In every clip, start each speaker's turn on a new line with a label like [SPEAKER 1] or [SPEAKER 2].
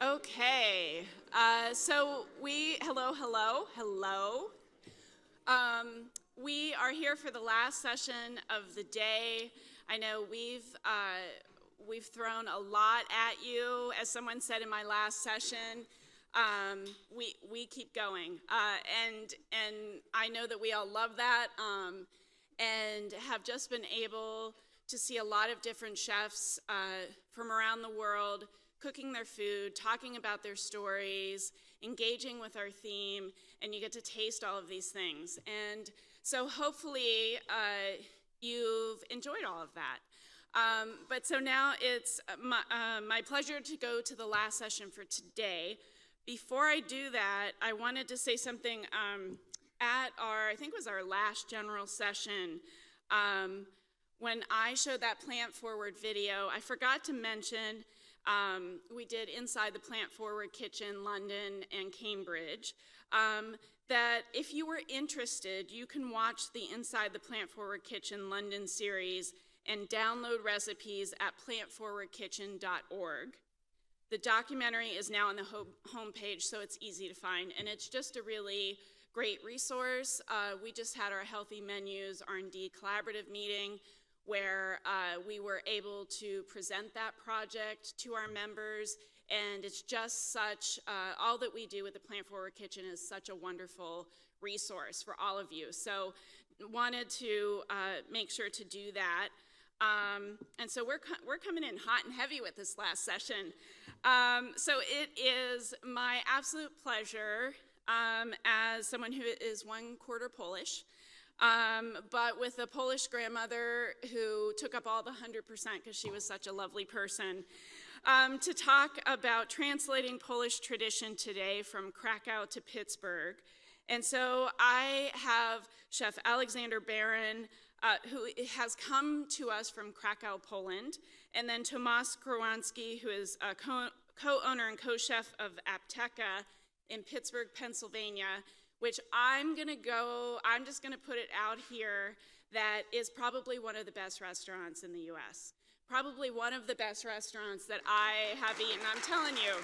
[SPEAKER 1] Okay, hello. We are here for the last session of the day. I know we've thrown a lot at you. As someone said in my last session, we keep going, and I know that we all love that, and have just been able to see a lot of different chefs from around the world cooking their food, talking about their stories, engaging with our theme, and you get to taste all of these things. And so hopefully you've enjoyed all of that. But so now it's my pleasure to go to the last session for today. Before I do that, I wanted to say something at I think it was our last general session, when I showed that Plant Forward video, I forgot to mention we did Inside the Plant Forward Kitchen, London and Cambridge, that if you were interested, you can watch the Inside the Plant Forward Kitchen London series and download recipes at plantforwardkitchen.org. The documentary is now on the homepage, so it's easy to find, and it's just a really great resource. We just had our Healthy Menus R&D collaborative meeting, where we were able to present that project to our members, and it's just such, all that we do with the Plant Forward Kitchen is such a wonderful resource for all of you. So wanted to make sure to do that. And so we're coming in hot and heavy with this last session. So it is my absolute pleasure, as someone who is 1/4 Polish, but with a Polish grandmother who took up all the 100% because she was such a lovely person, to talk about translating Polish tradition today from Kraków to Pittsburgh. And so I have Chef Aleksander Baron, who has come to us from Kraków, Poland, and then Tomasz Skowronski, who is a co-owner and co-chef of Apteka in Pittsburgh, Pennsylvania, which I'm just gonna put it out here, that is probably one of the best restaurants in the US. Probably one of the best restaurants that I have eaten, I'm telling you.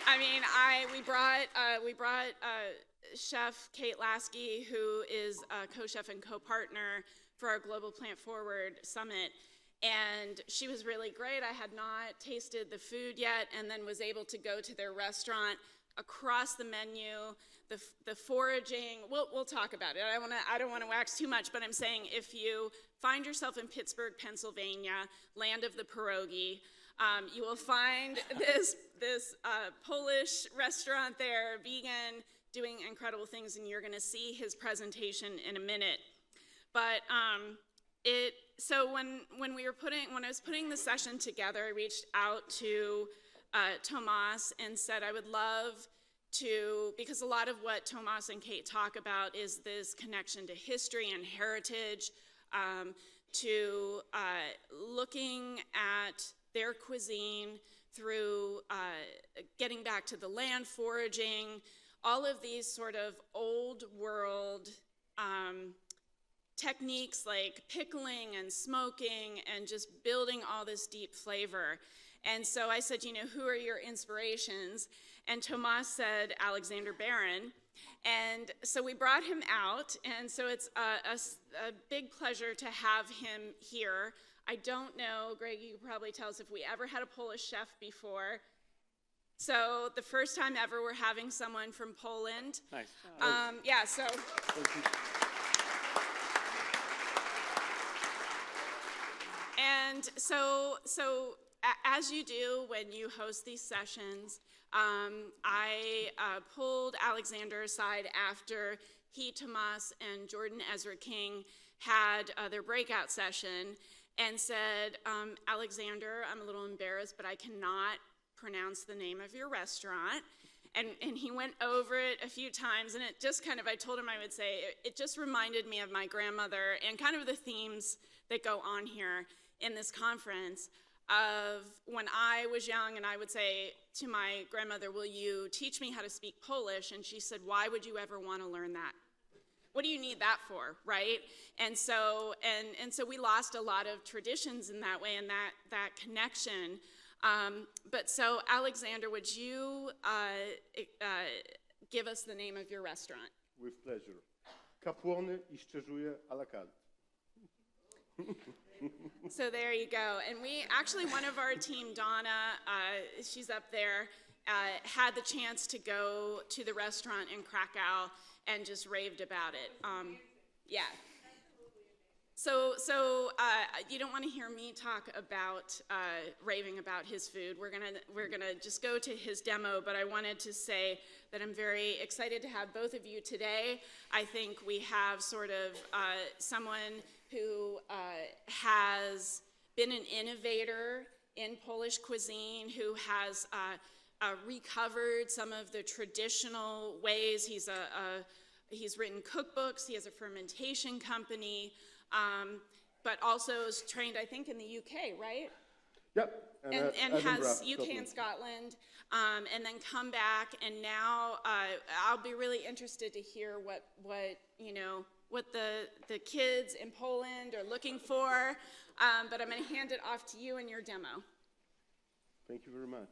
[SPEAKER 1] I mean, we brought Chef Kate Lasky, who is a co-chef and co-partner for our Global Plant Forward Summit, and she was really great. I had not tasted the food yet, and then was able to go to their restaurant. Across the menu, the foraging, we'll talk about it. I don't want to wax too much, but I'm saying if you find yourself in Pittsburgh, Pennsylvania, land of the pierogi, you will find this Polish restaurant there, vegan, doing incredible things, and you're going to see his presentation in a minute. But so when I was putting the session together, I reached out to Tomasz and said I would love to, because a lot of what Tomasz and Kate talk about is this connection to history and heritage, to looking at their cuisine through getting back to the land, foraging, all of these sort of old world techniques like pickling and smoking and just building all this deep flavor. And so I said, who are your inspirations? And Tomasz said Aleksander Baron. And so we brought him out, and so it's a big pleasure to have him here. I don't know, Greg, you could probably tell us if we ever had a Polish chef before. So the first time ever we're having someone from Poland.
[SPEAKER 2] Nice.
[SPEAKER 1] Yeah, so. And so as you do when you host these sessions, I pulled Aleksander aside after he, Tomasz, and Jordan Ezra King had their breakout session and said, Aleksander, I'm a little embarrassed, but I cannot pronounce the name of your restaurant. And he went over it a few times, and it just kind of, I told him I would say, it just reminded me of my grandmother and kind of the themes that go on here in this conference of when I was young, and I would say to my grandmother, will you teach me how to speak Polish? And she said, why would you ever want to learn that? What do you need that for, right? And so we lost a lot of traditions in that way, and that connection. But so, Alexander, would you give us the name of your restaurant?
[SPEAKER 2] With pleasure. Kapłony i szczerzuję à la carte.
[SPEAKER 1] So there you go. And we actually, one of our team, Donna, she's up there, had the chance to go to the restaurant in Krakow and just raved about it. Yeah. So you don't want to hear me talk about raving about his food. We're gonna just go to his demo. But I wanted to say that I'm very excited to have both of you today. I think we have sort of someone who has been an innovator in Polish cuisine, who has recovered some of the traditional ways. He's written cookbooks. He has a fermentation company. But also is trained, I think, in the UK, right?
[SPEAKER 2] Yep.
[SPEAKER 1] And has UK and Scotland, and then come back. And now I'll be really interested to hear what the kids in Poland are looking for. But I'm going to hand it off to you and your demo.
[SPEAKER 2] Thank you very much.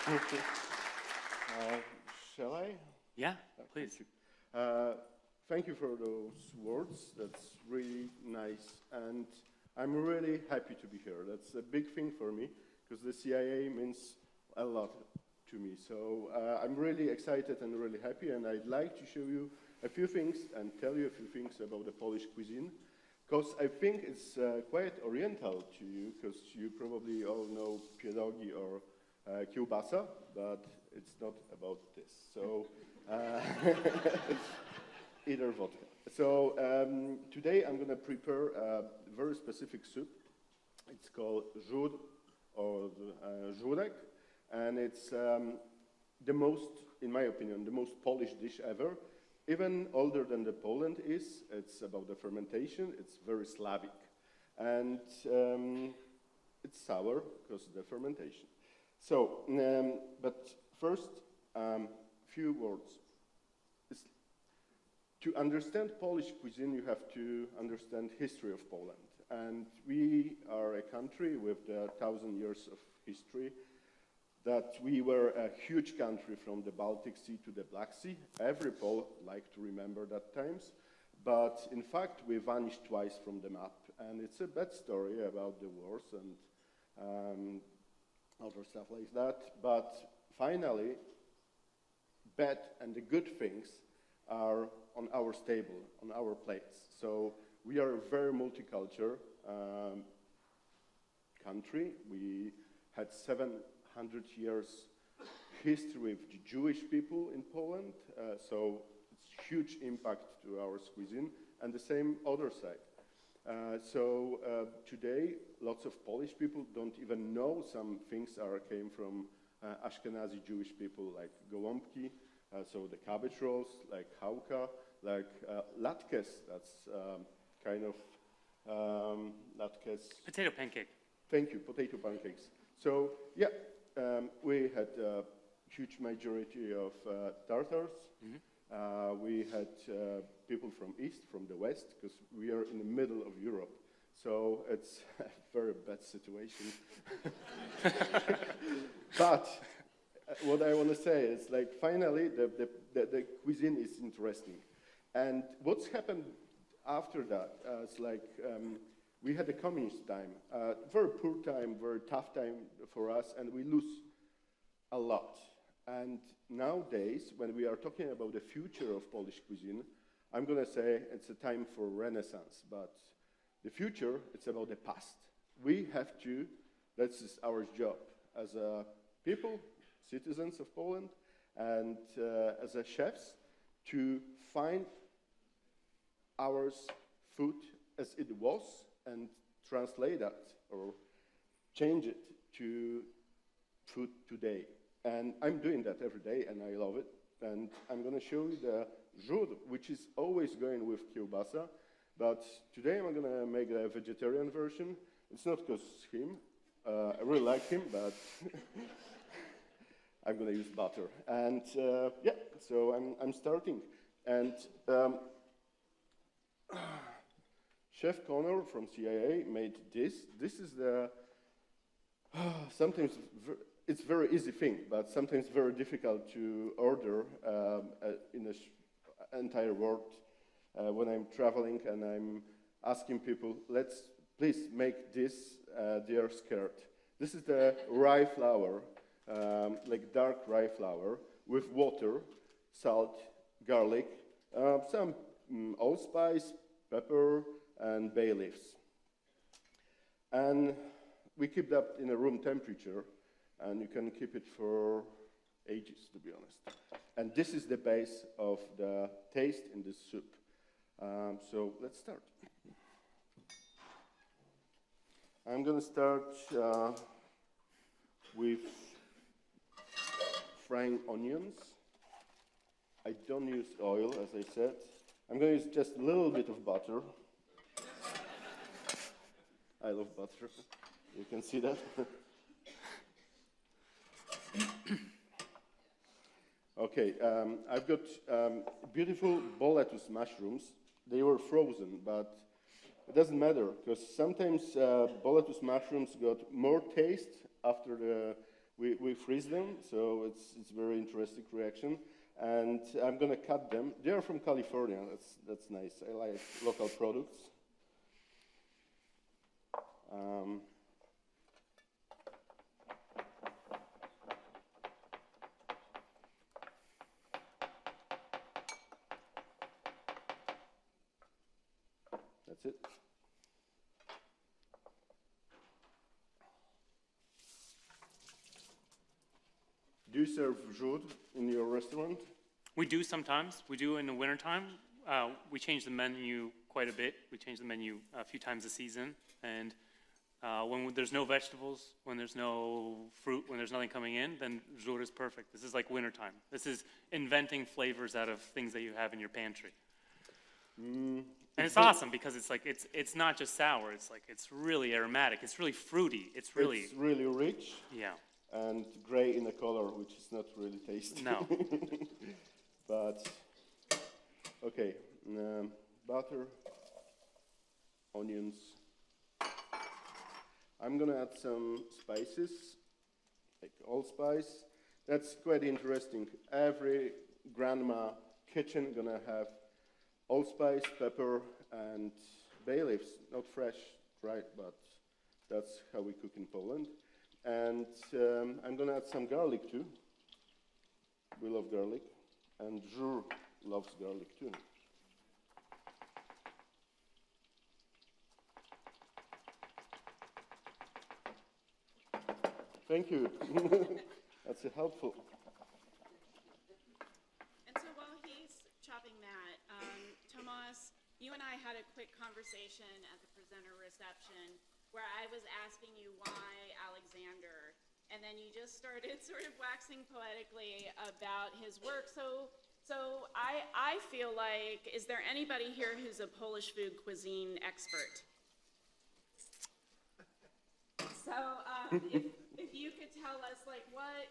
[SPEAKER 2] Thank you. Shall I?
[SPEAKER 3] Yeah, please.
[SPEAKER 2] Thank you for those words. That's really nice. And I'm really happy to be here. That's a big thing for me because the CIA means a lot to me. So I'm really excited and really happy. And I'd like to show you a few things and tell you a few things about the Polish cuisine. Because I think it's quite oriental to you, because you probably all know pierogi or kiełbasa, but it's not about this. So either vodka. So today I'm going to prepare a very specific soup. It's called żur or żurek, and it's the most, in my opinion, the most Polish dish ever. Even older than the Poland is. It's about the fermentation. It's very Slavic, and it's sour because of the fermentation. So, but first, few words. To understand Polish cuisine, you have to understand history of Poland. And we are a country with 1,000 years of history, that we were a huge country from the Baltic Sea to the Black Sea. Every Pole liked to remember that times. But in fact, we vanished twice from the map. And it's a bad story about the wars and other stuff like that. But finally, bad and the good things are on our table, on our plates. So we are a very multicultural country. We had 700 years history with the Jewish people in Poland. So it's huge impact to our cuisine. And the same other side. Today, lots of Polish people don't even know some things came from Ashkenazi Jewish people, like gołąbki, so the cabbage rolls, like chałka, like latkes, that's kind of latkes.
[SPEAKER 3] Potato pancake.
[SPEAKER 2] Thank you, potato pancakes. So yeah, we had a huge majority of Tartars. Mm-hmm. We had people from East, from the West, because we are in the middle of Europe. So it's a very bad situation. But what I want to say is, like, finally, the cuisine is interesting. And what's happened after that is, like, we had a communist time, very poor time, very tough time for us, and we lose a lot. And nowadays, when we are talking about the future of Polish cuisine, I'm going to say it's a time for renaissance, but the future, it's about the past. We have to, that's our job as a people, citizens of Poland, and as a chefs, to find our food as it was and translate that or change it to food today. And I'm doing that every day, and I love it. And I'm going to show you the żur, which is always going with kiełbasa. But today I'm going to make a vegetarian version. It's not because him. I really like him, but I'm going to use butter. And yeah, so I'm starting. And Chef Connor from CIA made this. This is the sometimes it's very easy thing, but sometimes very difficult to order in the entire world. When I'm traveling and I'm asking people, let's please make this their skirt. This is the rye flour, like dark rye flour, with water, salt, garlic, some allspice, pepper, and bay leaves. And we keep that in a room temperature, and you can keep it for ages, to be honest. And this is the base of the taste in this soup. So let's start. I'm going to start with frying onions. I don't use oil, as I said. I'm going to use just a little bit of butter. I love butter. You can see that. Okay, I've got beautiful ball lettuce mushrooms. They were frozen, but it doesn't matter, because sometimes ball lettuce mushrooms got more taste after we freeze them, so it's a very interesting reaction. And I'm going to cut them. They are from California. That's nice. I like local products. That's it. Do you serve żur in your restaurant?
[SPEAKER 3] We do sometimes. We do in the wintertime. We change the menu quite a bit. We change the menu a few times a season. And when there's no vegetables, when there's no fruit, when there's nothing coming in, then żur is perfect. This is like wintertime. This is inventing flavors out of things that you have in your pantry. And it's awesome because it's not just sour. It's really aromatic. It's really fruity. It's really
[SPEAKER 2] rich.
[SPEAKER 3] Yeah.
[SPEAKER 2] And gray in the color, which is not really tasty.
[SPEAKER 3] No.
[SPEAKER 2] But okay, butter, onions. I'm gonna add some spices, like allspice. That's quite interesting. Every grandma kitchen gonna have allspice, pepper, and bay leaves. Not fresh, right? But that's how we cook in Poland. And I'm gonna add some garlic too. We love garlic, and żur loves garlic too. Thank you. That's helpful.
[SPEAKER 1] And so while he's chopping that, Tomasz, you and I had a quick conversation at the presenter reception where I was asking you why Aleksander, and then you just started sort of waxing poetically about his work. So I feel like, is there anybody here who's a Polish food cuisine expert? So if you could tell us, like, what,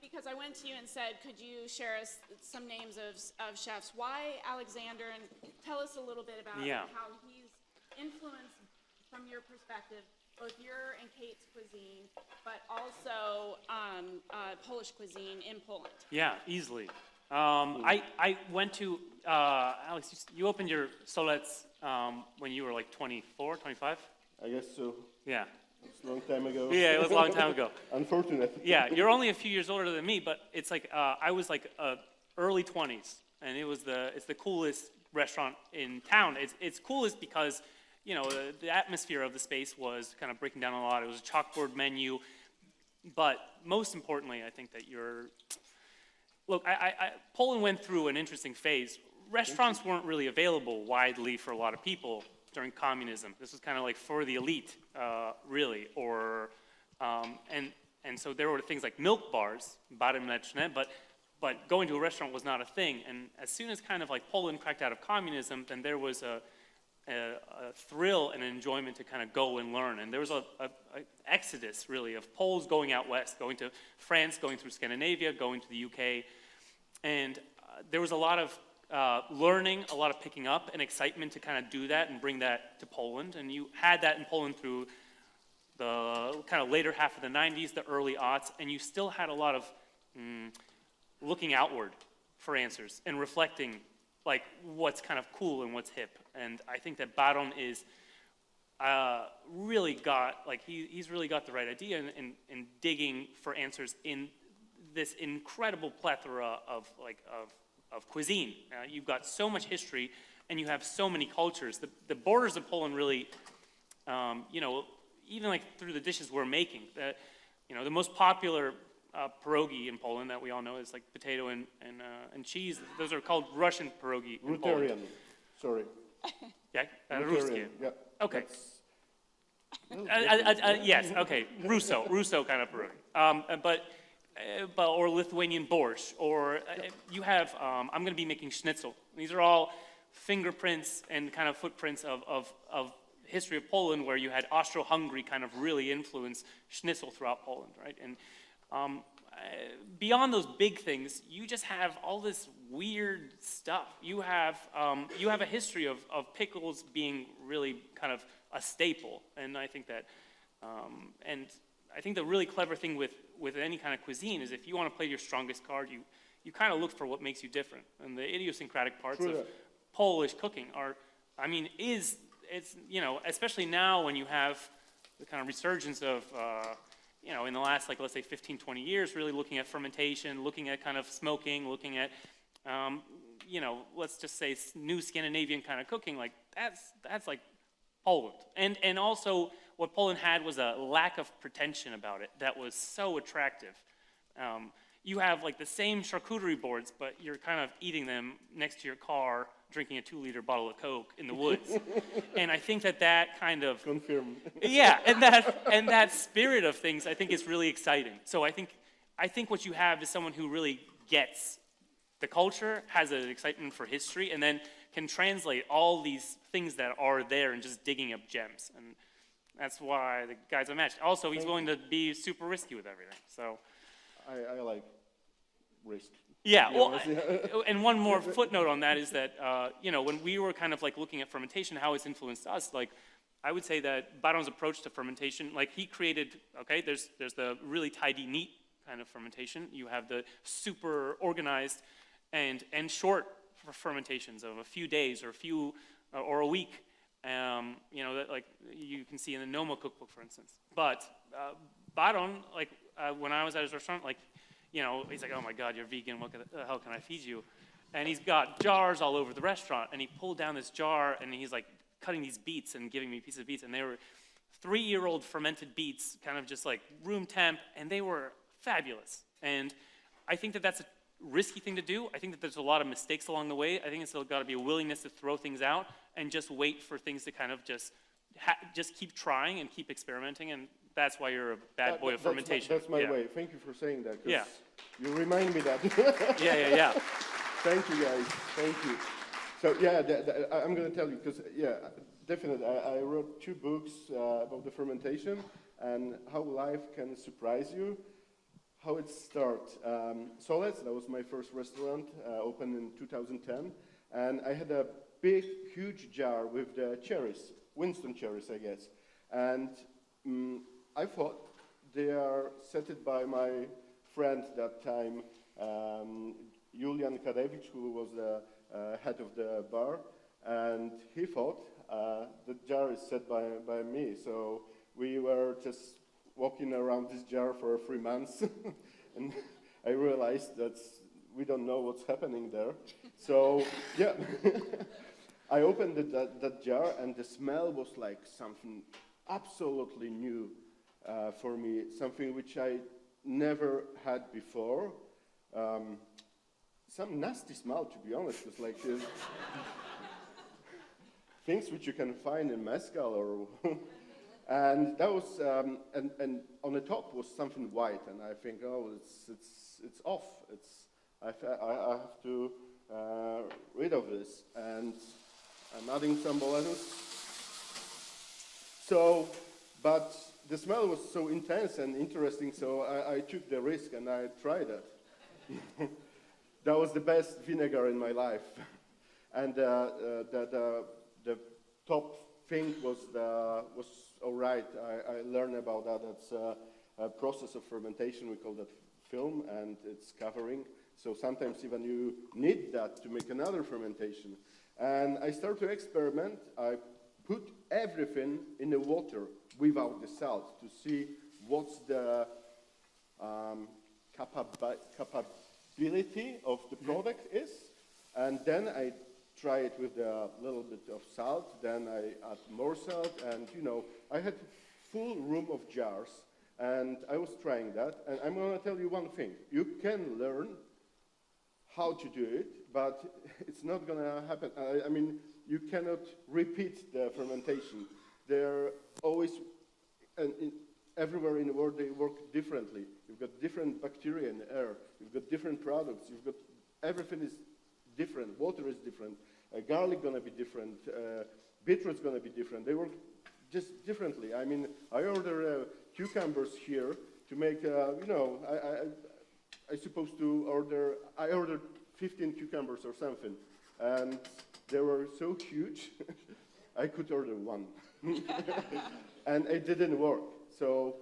[SPEAKER 1] because I went to you and said, could you share us some names of chefs? Why Aleksander? And tell us a little bit about how he's influenced, from your perspective, both your and Kate's cuisine, but also Polish cuisine in Poland.
[SPEAKER 3] Yeah, easily. I went to, Alex, you opened your Solec when you were like 24, 25?
[SPEAKER 2] I guess so.
[SPEAKER 3] Yeah.
[SPEAKER 2] It's a long time ago.
[SPEAKER 3] Yeah, it was a long time ago.
[SPEAKER 2] Unfortunate.
[SPEAKER 3] Yeah, you're only a few years older than me, but it's like, I was like early 20s, and it's the coolest restaurant in town. It's coolest because, the atmosphere of the space was kind of breaking down a lot. It was a chalkboard menu, but most importantly, I think that Poland went through an interesting phase. Restaurants weren't really available widely for a lot of people during communism. This was kind of like for the elite, really, and so there were things like milk bars, bary mleczne, but going to a restaurant was not a thing. And as soon as kind of like Poland cracked out of communism, then there was a thrill and an enjoyment to kind of go and learn. And there was a exodus, really, of Poles going out west, going to France, going through Scandinavia, going to the UK. And there was a lot of learning, a lot of picking up, and excitement to kind of do that and bring that to Poland. And you had that in Poland through the kind of later half of the 90s, the early aughts, and you still had a lot of looking outward for answers and reflecting like what's kind of cool and what's hip. And I think that Baron is really got, like he's really got the right idea in digging for answers in this incredible plethora of cuisine. You've got so much history and you have so many cultures. The borders of Poland really, you know, even like through the dishes we're making, you know, the most popular pierogi in Poland that we all know is like potato and cheese. Those are called Russian pierogi in Poland.
[SPEAKER 2] Rutarian, sorry.
[SPEAKER 3] Yeah,
[SPEAKER 2] Rutarian,
[SPEAKER 3] Ruski.
[SPEAKER 2] yeah.
[SPEAKER 3] Okay.
[SPEAKER 2] That's-
[SPEAKER 3] Yes, okay, Russo kind of pierogi. But or Lithuanian borscht, or you have, I'm going to be making schnitzel. These are all fingerprints and kind of footprints of history of Poland, where you had Austro-Hungary kind of really influence schnitzel throughout Poland, right? And beyond those big things, you just have all this weird stuff. You have a history of pickles being really kind of a staple, and I think that, and I think the really clever thing with any kind of cuisine is if you want to play your strongest card, you kind of look for what makes you different. And the idiosyncratic parts of Polish cooking are, I mean, it's, you know, especially now when you have the kind of resurgence of, you know, in the last, like, let's say 15, 20 years, really looking at fermentation, looking at kind of smoking, looking at, you know, let's just say new Scandinavian kind of cooking, like, that's like Poland. And also what Poland had was a lack of pretension about it that was so attractive. You have like the same charcuterie boards, but you're kind of eating them next to your car, drinking a 2-liter bottle of Coke in the woods. And I think that kind of...
[SPEAKER 2] Confirm.
[SPEAKER 3] Yeah, and that spirit of things I think is really exciting. So I think what you have is someone who really gets the culture, has an excitement for history, and then can translate all these things that are there and just digging up gems. And that's why the guy's a match. Also, he's willing to be super risky with everything. So
[SPEAKER 2] I like risk.
[SPEAKER 3] yeah, well, and one more footnote on that is that, you know, when we were kind of like looking at fermentation, how it's influenced us, like, I would say that Baron's approach to fermentation, like he created, okay, there's the really tidy, neat kind of fermentation. You have the super organized and short fermentations of a few days or a week. You know, that like you can see in the Noma cookbook, for instance. But Baron, like when I was at his restaurant, like, you know, he's like, oh my God, you're vegan, what the hell can I feed you? And he's got jars all over the restaurant, and he pulled down this jar, and he's like cutting these beets and giving me pieces of beets, and they were 3-year-old fermented beets, kind of just like room temp, and they were fabulous. And I think that that's a risky thing to do. I think that there's a lot of mistakes along the way. I think it's still got to be a willingness to throw things out and just wait for things to kind of just keep trying and keep experimenting, and that's why you're a bad boy of fermentation.
[SPEAKER 2] That's my way. Thank you for saying that.
[SPEAKER 3] Yeah.
[SPEAKER 2] You remind me that.
[SPEAKER 3] Yeah.
[SPEAKER 2] Thank you, guys. Thank you. So, yeah, I'm going to tell you, because, yeah, definitely, I wrote 2 books about the fermentation and how life can surprise you, how it starts. Solec, that was my first restaurant, opened in 2010, and I had a big, huge jar with the cherries, Winston cherries, I guess, and I thought they are setted by my friend that time, Julian Kadewicz, who was the head of the bar, and he thought the jar is set by me. So we were just walking around this jar for 3 months, and I realized that we don't know what's happening there. So, yeah, I opened that jar, and the smell was like something absolutely new for me, something which I never had before. Some nasty smell, to be honest. It's like things which you can find in mezcal, or and that was and on the top was something white, and I think, oh, it's off. I have to rid of this, and I'm adding some bolanos. So, but the smell was so intense and interesting, so I took the risk and I tried it. That was the best vinegar in my life. And the top thing was all right. I learned about that. It's a process of fermentation. We call that film, and it's covering. So sometimes even you need that to make another fermentation. And I started to experiment. I put everything in the water without the salt to see what's the capability of the product is. And then I try it with a little bit of salt. Then I add more salt. And, you know, I had full room of jars. And I was trying that. And I'm going to tell you one thing. You can learn how to do it, but it's not going to happen. I mean, you cannot repeat the fermentation. They're always, everywhere in the world, they work differently. You've got different bacteria in the air. You've got different products. You've got, everything is different. Water is different. Garlic going to be different. Beetroot's going to be different. They work just differently. I mean, I order cucumbers here to make, you know, I supposed to order, I ordered 15 cucumbers or something, and they were so huge, I could order one. And it didn't work. So,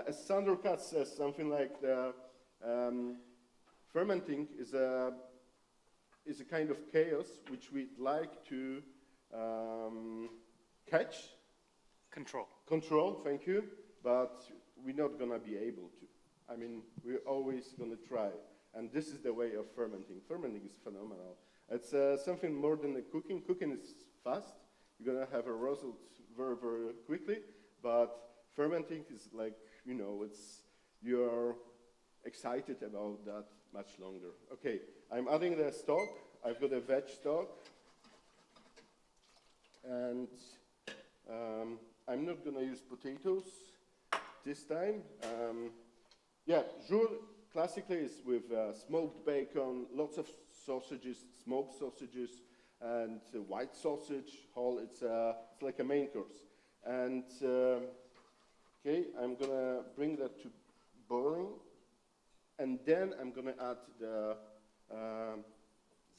[SPEAKER 2] as Sandor Katz says, something like the fermenting is a kind of chaos which we'd like to catch. Control, thank you, but we're not going to be able to. I mean, we're always going to try. And this is the way of fermenting. Fermenting is phenomenal. It's something more than the cooking. Cooking is fast. You're going to have a result very, very quickly. But fermenting is like, you know, you're excited about that much longer. Okay, I'm adding the stock. I've got a veg stock. And I'm not going to use potatoes this time. Yeah, jour classically is with smoked bacon, lots of sausages, smoked sausages, and white sausage, whole. It's like a main course. And okay, I'm gonna bring that to boiling, and then I'm gonna add the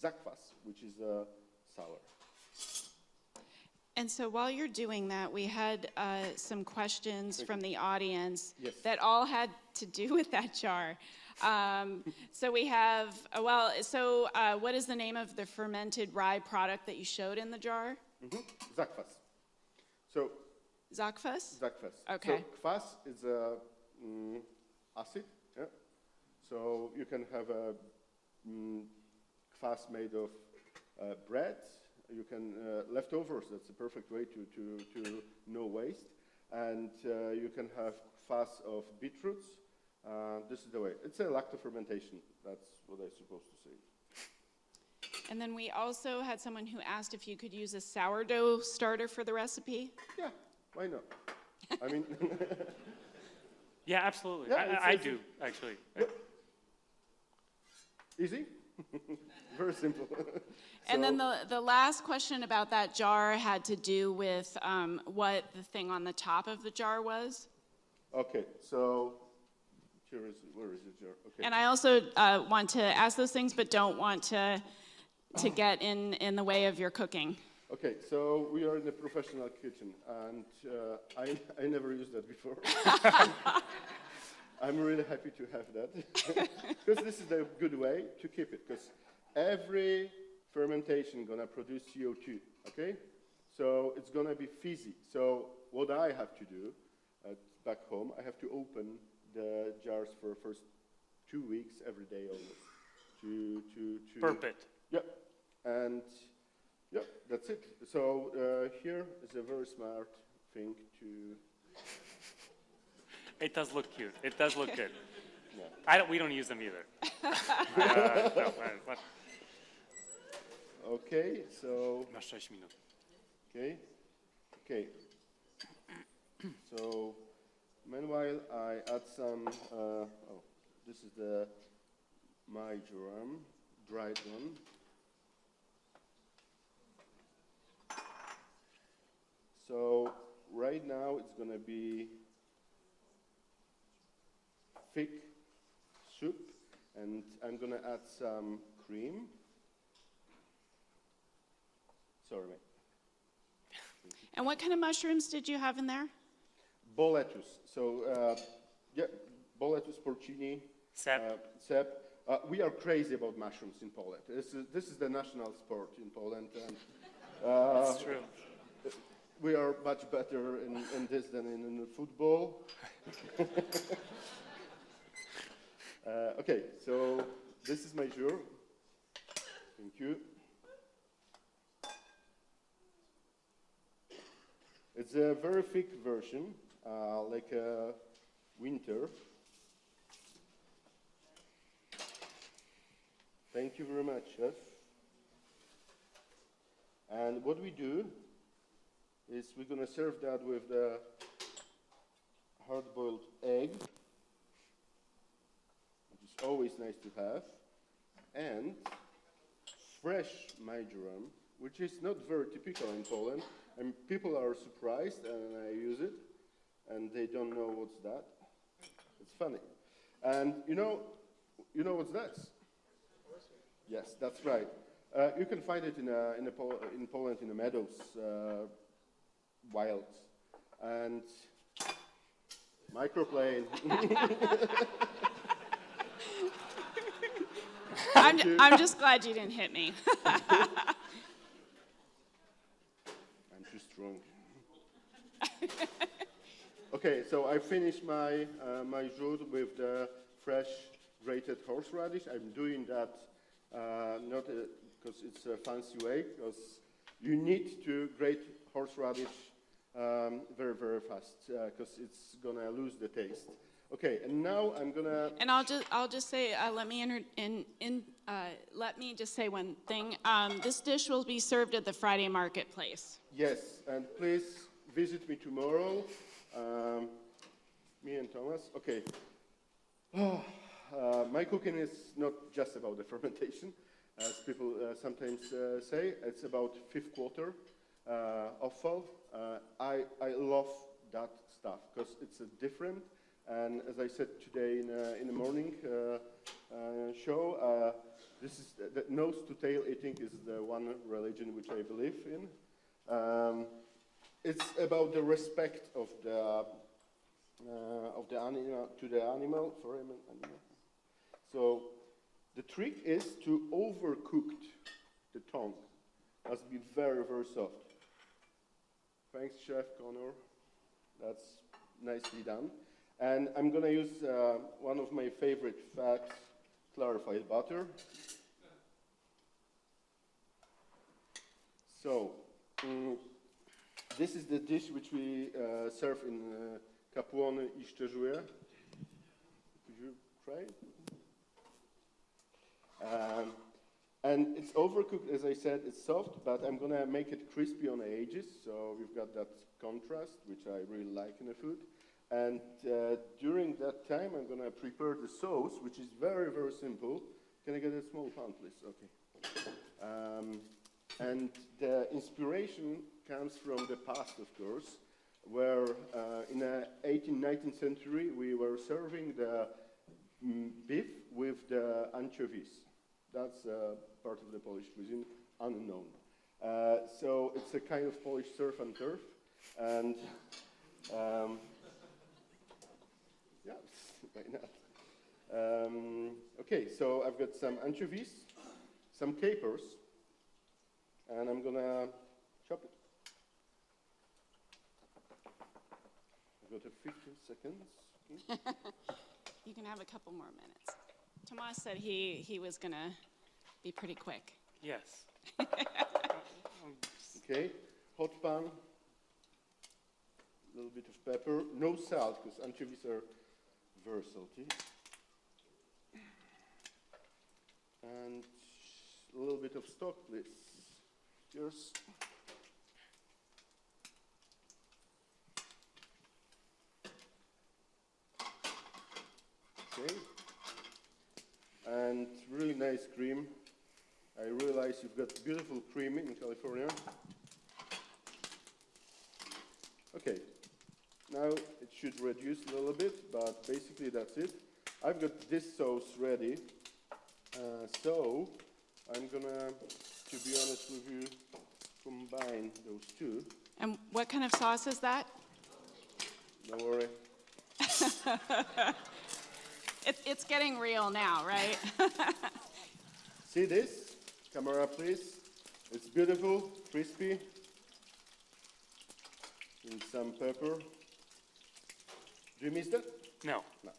[SPEAKER 2] zakwas, which is sour.
[SPEAKER 1] And so while you're doing that, we had some questions from the audience
[SPEAKER 2] Yes.
[SPEAKER 1] that all had to do with that jar. So we have, what is the name of the fermented rye product that you showed in the jar?
[SPEAKER 2] Zakwas. So,
[SPEAKER 1] Zakwas?
[SPEAKER 2] zakwas.
[SPEAKER 1] Okay.
[SPEAKER 2] So kwas is acid. Yeah. So you can have a kwas made of bread. You can leftovers. That's the perfect way to no waste. And you can have kwas of beetroots. This is the way. It's a lactofermentation. That's what I'm supposed to say.
[SPEAKER 1] And then we also had someone who asked if you could use a sourdough starter for the recipe.
[SPEAKER 2] Yeah, why not? I mean,
[SPEAKER 3] Yeah, absolutely.
[SPEAKER 2] Yeah,
[SPEAKER 3] I do, actually.
[SPEAKER 2] easy? Very simple.
[SPEAKER 1] And then the last question about that jar had to do with what the thing on the top of the jar was.
[SPEAKER 2] Okay, so where is the jar? Okay.
[SPEAKER 1] And I also want to ask those things, but don't want to get in the way of your cooking.
[SPEAKER 2] Okay, so we are in a professional kitchen, and I never used that before. I'm really happy to have that, because this is a good way to keep it, because every fermentation gonna produce CO2, okay? So it's gonna be fizzy. So what I have to do back home, I have to open the jars for first 2 weeks every day almost. To
[SPEAKER 3] Burp it.
[SPEAKER 2] Yep, and yep, that's it. So here is a very smart thing to.
[SPEAKER 3] It does look cute. It does look good.
[SPEAKER 2] Yeah.
[SPEAKER 3] We don't use them either. No,
[SPEAKER 2] Okay, so.
[SPEAKER 3] Masz 6 minut.
[SPEAKER 2] Okay. So, meanwhile, I add some. This is the marjoram, dried one. So right now it's gonna be thick soup, and I'm gonna add some cream. Sorry, mate.
[SPEAKER 1] And what kind of mushrooms did you have in there?
[SPEAKER 2] Boletus. So, yeah, boletus porcini.
[SPEAKER 3] Sep.
[SPEAKER 2] Sep. We are crazy about mushrooms in Poland. This is the national sport in Poland. And,
[SPEAKER 3] That's true.
[SPEAKER 2] we are much better in this than in football. Okay, so this is my jour. Thank you. It's a very thick version, like a winter. Thank you very much, chef. And what we do is we're going to serve that with the hard-boiled egg, which is always nice to have, and fresh marjoram, which is not very typical in Poland, and people are surprised, and I use it, and they don't know what's that. It's funny. And you know what's that? Yes, that's right. You can find it in Poland in the meadows, wild, and microplane.
[SPEAKER 1] I'm just glad you didn't hit me.
[SPEAKER 2] I'm too strong. Okay, so I finished my jour with the fresh grated horseradish. I'm doing that not because it's a fancy way, because you need to grate horseradish very, very fast, because it's gonna lose the taste. Okay, and now I'm gonna.
[SPEAKER 1] And I'll just say, let me just say one thing. This dish will be served at the Friday marketplace.
[SPEAKER 2] Yes, and please visit me tomorrow. Me and Tomasz. Okay. My cooking is not just about the fermentation, as people sometimes say. It's about fifth quarter offal. I love that stuff because it's different. And as I said today in the morning show, this is the nose to tail eating is the one religion which I believe in. It's about the respect of the animal to the animal. Sorry, animal. So the trick is to overcook the tongue. Must be very, very soft. Thanks, Chef Connor. That's nicely done. And I'm going to use one of my favorite fats, clarified butter. So this is the dish which we serve in Kapłony i Szczerzuję. Could you try it? And it's overcooked, as I said, it's soft, but I'm going to make it crispy on the edges, so we've got that contrast, which I really like in the food. And during that time, I'm going to prepare the sauce, which is very, very simple. Can I get a small pan, please? Okay. And the inspiration comes from the past, of course, where in the 18th, 19th century, we were serving the beef with the anchovies. That's part of the Polish cuisine, unknown. So it's a kind of Polish surf and turf. And yeah, why not? Okay, so I've got some anchovies, some capers, and I'm gonna chop it. I've got 15 seconds. Okay.
[SPEAKER 1] You can have a couple more minutes. Tomasz said he was going to be pretty quick.
[SPEAKER 3] Yes.
[SPEAKER 2] Okay, hot pan, a little bit of pepper, no salt because anchovies are very salty. And a little bit of stock, please. Cheers. Okay. And really nice cream. I realize you've got beautiful cream in California. Okay, now it should reduce a little bit, but basically that's it. I've got this sauce ready, so I'm gonna, to be honest with you, combine those two.
[SPEAKER 1] And what kind of sauce is that?
[SPEAKER 2] Don't worry.
[SPEAKER 1] It's getting real now, right?
[SPEAKER 2] See this? Camera, please. It's beautiful, crispy. And some pepper. Do you miss that?
[SPEAKER 3] No.
[SPEAKER 2] No.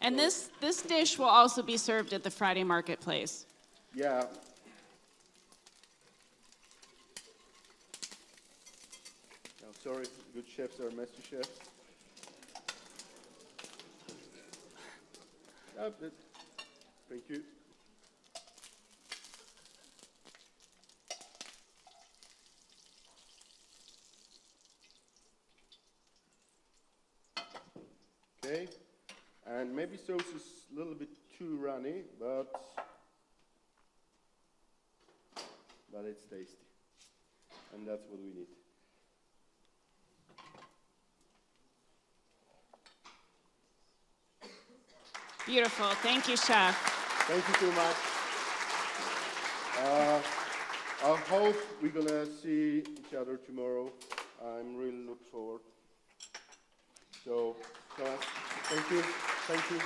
[SPEAKER 1] And this dish will also be served at the Friday marketplace.
[SPEAKER 2] Yeah. No, sorry, good chefs are messy chefs. Thank you. Okay, and maybe sauce is a little bit too runny, but it's tasty, and that's what we need.
[SPEAKER 1] Beautiful. Thank you, Chef.
[SPEAKER 2] Thank you so much. I hope we're gonna see each other tomorrow. I'm really looking forward. So, thank you. Thank you.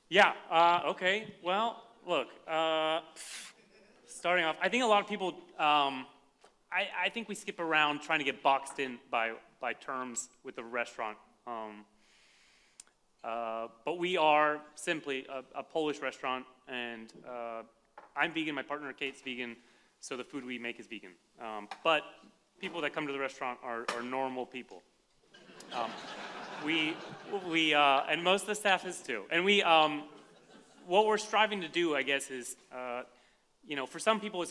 [SPEAKER 3] Yeah, okay. Well, look, starting off, I think a lot of people, I think we skip around trying to get boxed in by terms with the restaurant. But we are simply a Polish restaurant, and I'm vegan, my partner Kate's vegan, so the food we make is vegan. But people that come to the restaurant are normal people. And most of the staff is too. And what we're striving to do, I guess, is, for some people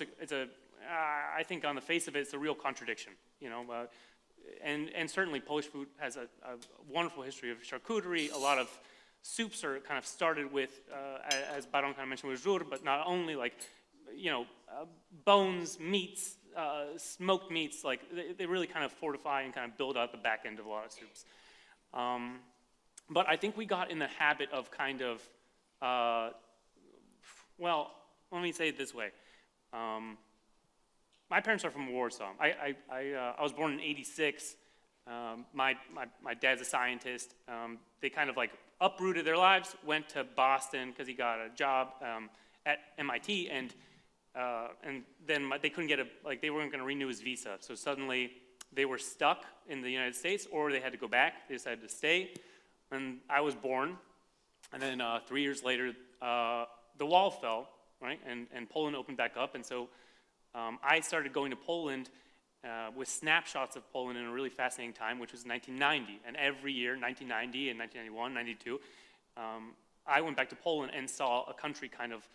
[SPEAKER 3] I think on the face of it, it's a real contradiction, and certainly Polish food has a wonderful history of charcuterie. A lot of soups are kind of started with, as Baron kind of mentioned, with żur, but not only bones, meats, smoked meats, like they really kind of fortify and kind of build out the back end of a lot of soups. But I think we got in the habit of kind of, let me say it this way. My parents are from Warsaw. I was born in '86. My dad's a scientist. They kind of like uprooted their lives, went to Boston because he got a job at MIT, and then they couldn't get they weren't going to renew his visa. So suddenly they were stuck in the United States, or they had to go back. They decided to stay, and I was born. And then 3 years later, the wall fell, right, and Poland opened back up, and so I started going to Poland with snapshots of Poland in a really fascinating time, which was 1990. And every year, 1990 and 1991, 92, I went back to Poland and saw a country kind of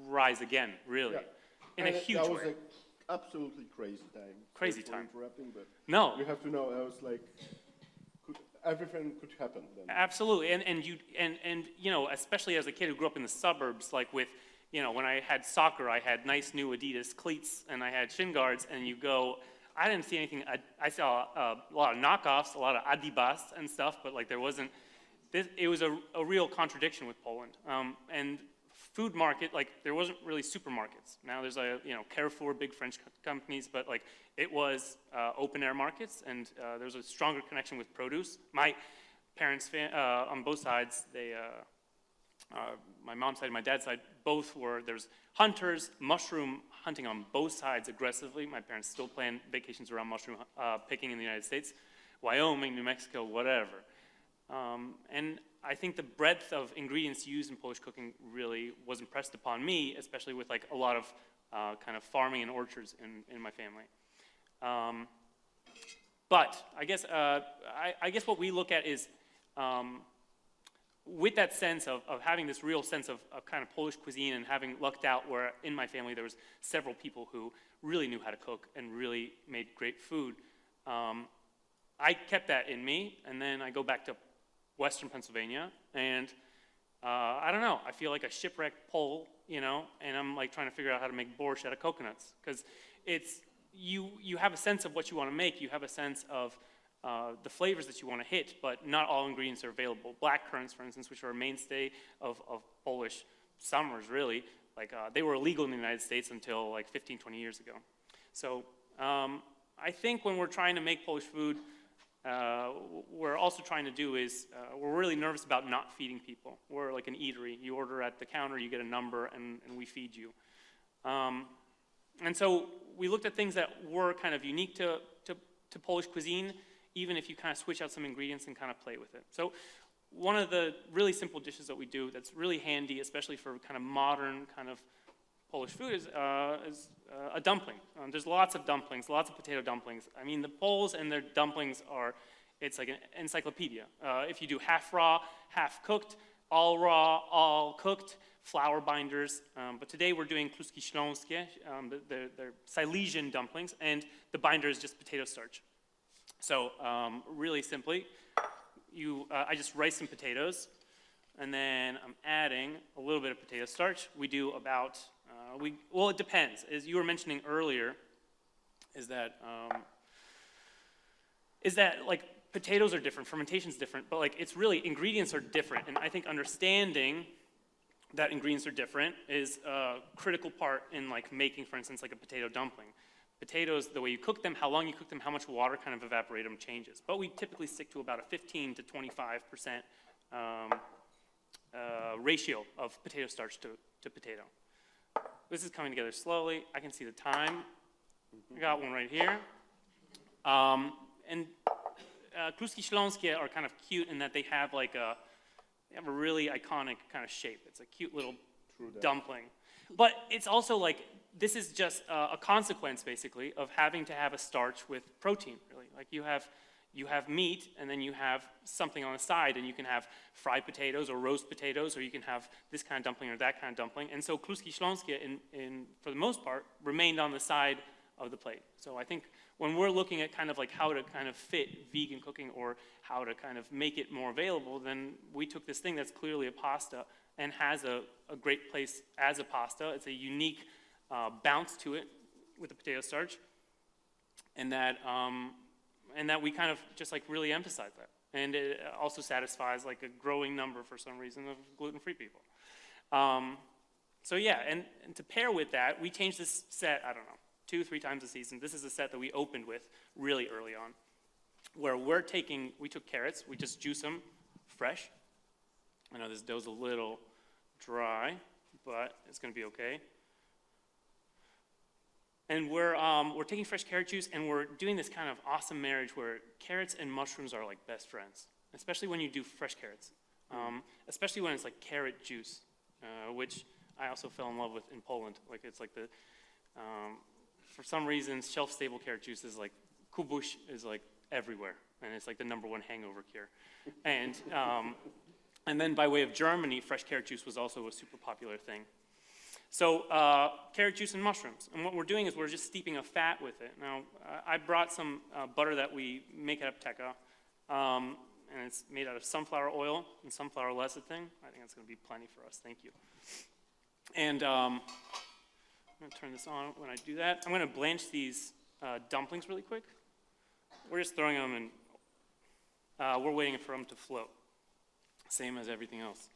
[SPEAKER 3] rise again, really, in a huge way.
[SPEAKER 2] That was an absolutely crazy time.
[SPEAKER 3] Crazy
[SPEAKER 2] Sorry for
[SPEAKER 3] time.
[SPEAKER 2] interrupting, but
[SPEAKER 3] No.
[SPEAKER 2] you have to know, I was like, everything could happen then.
[SPEAKER 3] Absolutely, and especially as a kid who grew up in the suburbs, like with, when I had soccer, I had nice new Adidas cleats and I had shin guards, and I didn't see anything. I saw a lot of knockoffs, a lot of Adibas and stuff, but like there wasn't. It was a real contradiction with Poland. And food market, like there wasn't really supermarkets. Now there's Carrefour, big French companies, but like it was open air markets, and there was a stronger connection with produce. My parents, on both sides, my mom's side and my dad's side, there's hunters, mushroom hunting on both sides aggressively. My parents still plan vacations around mushroom picking in the United States, Wyoming, New Mexico, whatever. And I think the breadth of ingredients used in Polish cooking really was impressed upon me, especially with like a lot of kind of farming and orchards in my family. But I guess what we look at is with that sense of having this real sense of kind of Polish cuisine, and having lucked out where in my family there was several people who really knew how to cook and really made great food. I kept that in me, and then I go back to Western Pennsylvania, and I don't know, I feel like a shipwrecked Pole, and I'm like trying to figure out how to make borscht out of coconuts, because it's, you have a sense of what you want to make, you have a sense of the flavors that you want to hit, but not all ingredients are available. Black currants, for instance, which are a mainstay of Polish summers, really, They were illegal in the United States until like 15, 20 years ago. So I think when we're trying to make Polish food, we're also trying to do is, we're really nervous about not feeding people. We're like an eatery. You order at the counter, you get a number, and we feed you. And so we looked at things that were kind of unique to Polish cuisine, even if you kind of switch out some ingredients and kind of play with it. So one of the really simple dishes that we do that's really handy, especially for kind of modern kind of Polish food, is a dumpling. There's lots of dumplings, lots of potato dumplings. I mean, the Poles and their dumplings it's like an encyclopedia. If you do half raw, half cooked, all raw, all cooked, flour binders. But today we're doing kluski śląskie, they're Silesian dumplings, and the binder is just potato starch. So really simply, I just rice some potatoes, and then I'm adding a little bit of potato starch. We do about, well, it depends. As you were mentioning earlier, is that like potatoes are different, fermentation's different, but like it's really, ingredients are different. And I think understanding that ingredients are different is a critical part in like making, for instance, like a potato dumpling. Potatoes, the way you cook them, how long you cook them, how much water kind of evaporate them changes. But we typically stick to about a 15 to 25% ratio of potato starch to potato. This is coming together slowly. I can see the time. I got one right here. And kluski śląskie are kind of cute in that they have like a really iconic kind of shape. It's a cute little dumpling. But it's also like, this is just a consequence, basically, of having to have a starch with protein, really. Like you have meat, and then you have something on the side, and you can have fried potatoes or roast potatoes, or you can have this kind of dumpling or that kind of dumpling. And so kluski śląskie, for the most part, remained on the side of the plate. So I think when we're looking at kind of like how to kind of fit vegan cooking or how to kind of make it more available, then we took this thing that's clearly a pasta and has a great place as a pasta. It's a unique bounce to it with the potato starch, and that we kind of just like really emphasize that. And it also satisfies like a growing number, for some reason, of gluten-free people. So yeah, and to pair with that, we changed this set, I don't know, 2-3 times a season. This is a set that we opened with really early on, where we took carrots, we just juice them fresh. I know this dough's a little dry, but it's gonna be okay. And we're taking fresh carrot juice, and we're doing this kind of awesome marriage where carrots and mushrooms are like best friends, especially when you do fresh carrots, especially when it's like carrot juice, which I also fell in love with in Poland. Like it's like for some reason, shelf-stable carrot juice is like, kubuś is like everywhere, and it's like the #1 hangover cure. And then by way of Germany, fresh carrot juice was also a super popular thing. So carrot juice and mushrooms. And what we're doing is we're just steeping a fat with it. Now, I brought some butter that we make at Apteka, and it's made out of sunflower oil and sunflower lecithin. I think that's going to be plenty for us. Thank you. And I'm going to turn this on when I do that. I'm going to blanch these dumplings really quick. We're just throwing them in. We're waiting for them to float, same as everything else.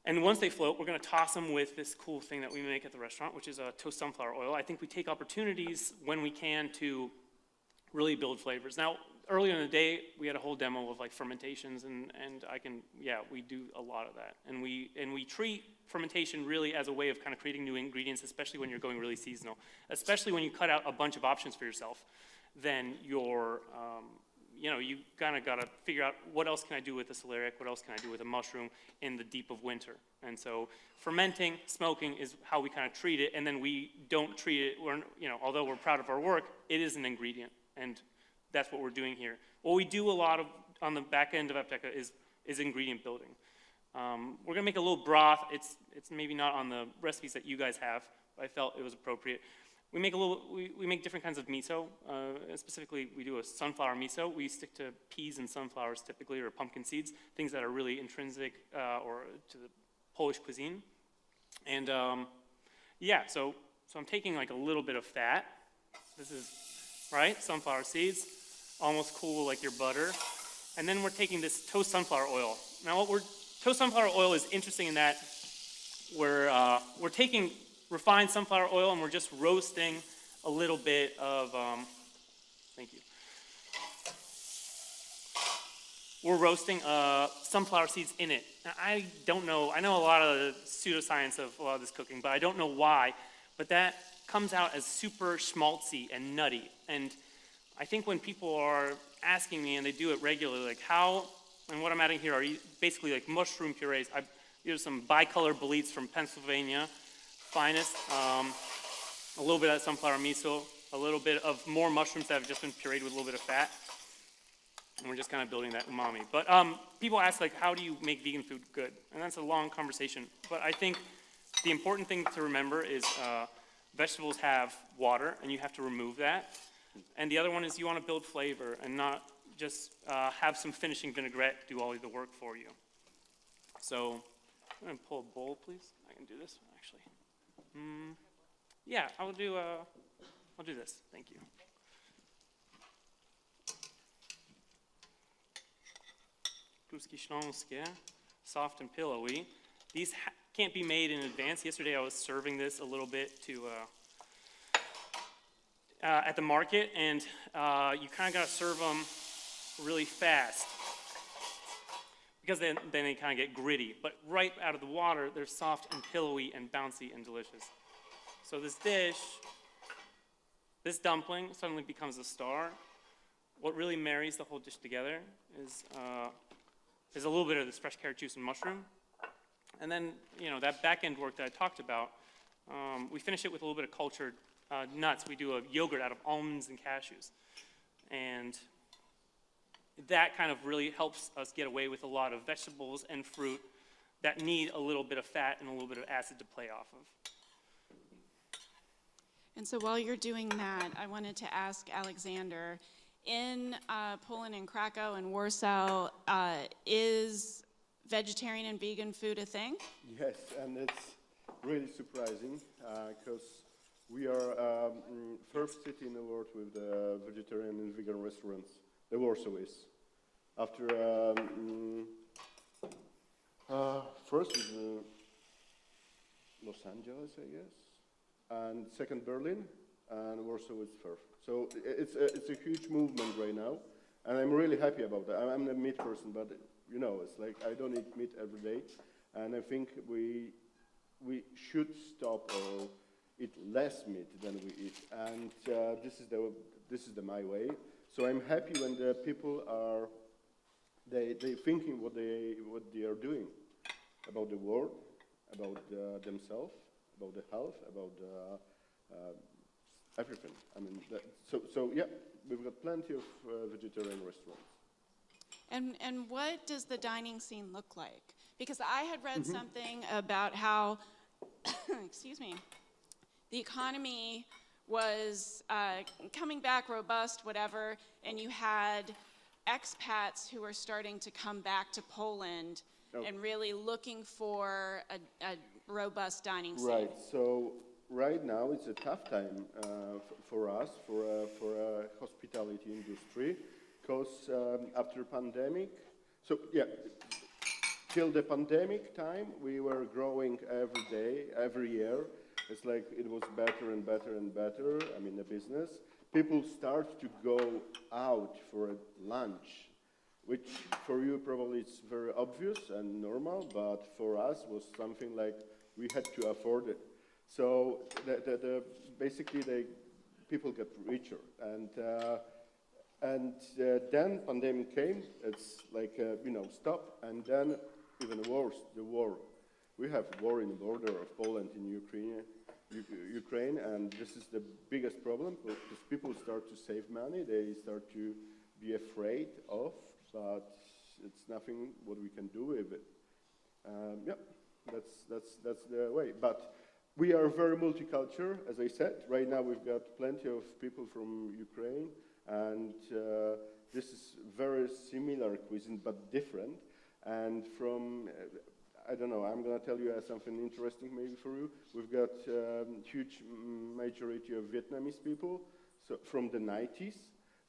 [SPEAKER 3] And once they float, we're going to toss them with this cool thing that we make at the restaurant, which is toast sunflower oil. I think we take opportunities when we can to really build flavors. Now, earlier in the day, we had a whole demo of like fermentations, and we do a lot of that. And we treat fermentation really as a way of kind of creating new ingredients, especially when you're going really seasonal. Especially when you cut out a bunch of options for yourself, then you're you kind of got to figure out what else can I do with a celeriac, what else can I do with a mushroom in the deep of winter. And so fermenting, smoking is how we kind of treat it, and then we don't treat it, although we're proud of our work, it is an ingredient, and that's what we're doing here. What we do a lot of on the back end of Apteka is ingredient building. We're gonna make a little broth. It's maybe not on the recipes that you guys have, but I felt it was appropriate. We make different kinds of miso. Specifically, we do a sunflower miso. We stick to peas and sunflowers typically, or pumpkin seeds, things that are really intrinsic or to the Polish cuisine. And so I'm taking like a little bit of fat. This is, right, sunflower seeds, almost cool like your butter. And then we're taking this toast sunflower oil. Now toast sunflower oil is interesting in that we're taking refined sunflower oil and we're just roasting a little bit of, thank you. We're roasting sunflower seeds in it. Now, I don't know, I know a lot of the pseudoscience of a lot of this cooking, but I don't know why, but that comes out as super schmaltzy and nutty. And I think when people are asking me, and they do it regularly, like how, and what I'm adding here are basically like mushroom purees. These are some bicolor boletes from Pennsylvania, finest, a little bit of sunflower miso, a little bit of more mushrooms that have just been pureed with a little bit of fat. And we're just kind of building that umami. But people ask, like, how do you make vegan food good? And that's a long conversation. But I think the important thing to remember is vegetables have water, and you have to remove that. And the other one is you want to build flavor and not just have some finishing vinaigrette do all of the work for you. So I'm going to pull a bowl, please. I can do this, actually. Yeah, I'll do this. Thank you. Kluski śląskie, soft and pillowy. These can't be made in advance. Yesterday I was serving this a little bit to at the market, and you kind of got to serve them really fast because then they kind of get gritty. But right out of the water, they're soft and pillowy and bouncy and delicious. So this dish, this dumpling suddenly becomes a star. What really marries the whole dish together is a little bit of this fresh carrot juice and mushroom. And then, that back end work that I talked about, we finish it with a little bit of cultured nuts. We do a yogurt out of almonds and cashews. And that kind of really helps us get away with a lot of vegetables and fruit that need a little bit of fat and a little bit of acid to play off of.
[SPEAKER 1] And so while you're doing that, I wanted to ask Aleksander, in Poland and Krakow and Warsaw, is vegetarian and vegan food a thing?
[SPEAKER 2] Yes, and it's really surprising because we are first city in the world with vegetarian and vegan restaurants. The Warsaw is. After first is Los Angeles, I guess, and second Berlin, and Warsaw is third. So it's a huge movement right now, and I'm really happy about that. I'm a meat person, but it's like I don't eat meat every day, and I think we should stop or eat less meat than we eat, and this is my way. So I'm happy when the people are they thinking what they are doing about the world, about themselves, about the health, about everything. I mean, so yeah, we've got plenty of vegetarian restaurants.
[SPEAKER 1] And what does the dining scene look like? Because I had read something about how, excuse me, the economy was coming back robust, whatever, and you had expats who were starting to come back to Poland and really looking for a robust dining scene.
[SPEAKER 2] Right. So right now it's a tough time for us, for hospitality industry, because after pandemic, so yeah, till the pandemic time we were growing every day, every year. It's like it was better and better and better. I mean, the business. People start to go out for a lunch, which for you probably is very obvious and normal, but for us was something like we had to afford it. So basically people get richer, and then pandemic came. It's like stop, and then even worse, the war. We have war in the border of Poland and Ukraine, and this is the biggest problem because people start to save money. They start to be afraid of, but it's nothing what we can do with it. Yeah, that's the way. But we are very multicultural, as I said. Right now we've got plenty of people from Ukraine, and this is very similar cuisine but different. And from I don't know, I'm going to tell you something interesting maybe for you. We've got huge majority of Vietnamese people from the 90s.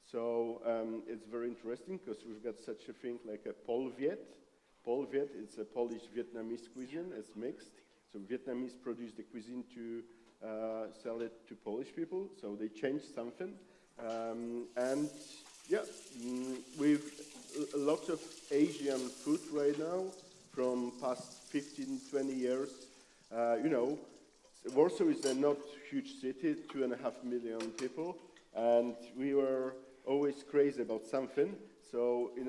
[SPEAKER 2] So it's very interesting because we've got such a thing like a Pol Viet. Pol Viet, it's a Polish-Vietnamese cuisine. It's mixed. So Vietnamese produce the cuisine to sell it to Polish people, so they changed something. And yeah, with lots of Asian food right now from past 15, 20 years. You know, Warsaw is a not huge city, 2.5 million people, and we were always crazy about something. So in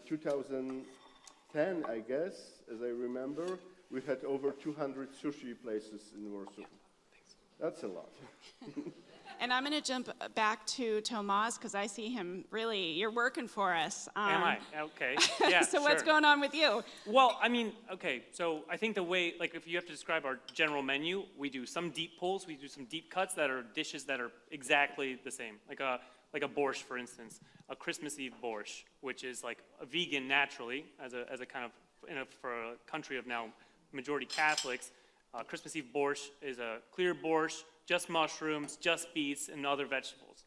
[SPEAKER 2] 2010, I guess, as I remember, we had over 200 sushi places in Warsaw. That's a lot.
[SPEAKER 1] And I'm going to jump back to Tomasz because I see him really, you're working for us.
[SPEAKER 3] Am I? Okay. Yeah,
[SPEAKER 1] So what's
[SPEAKER 3] sure.
[SPEAKER 1] going on with you?
[SPEAKER 3] Well, I mean, okay, so I think the way, like if you have to describe our general menu, we do some deep pulls, we do some deep cuts that are dishes that are exactly the same. Like a borscht, for instance, a Christmas Eve borscht, which is like a vegan naturally, as a kind of, for a country of now majority Catholics, Christmas Eve borscht is a clear borscht, just mushrooms, just beets, and other vegetables.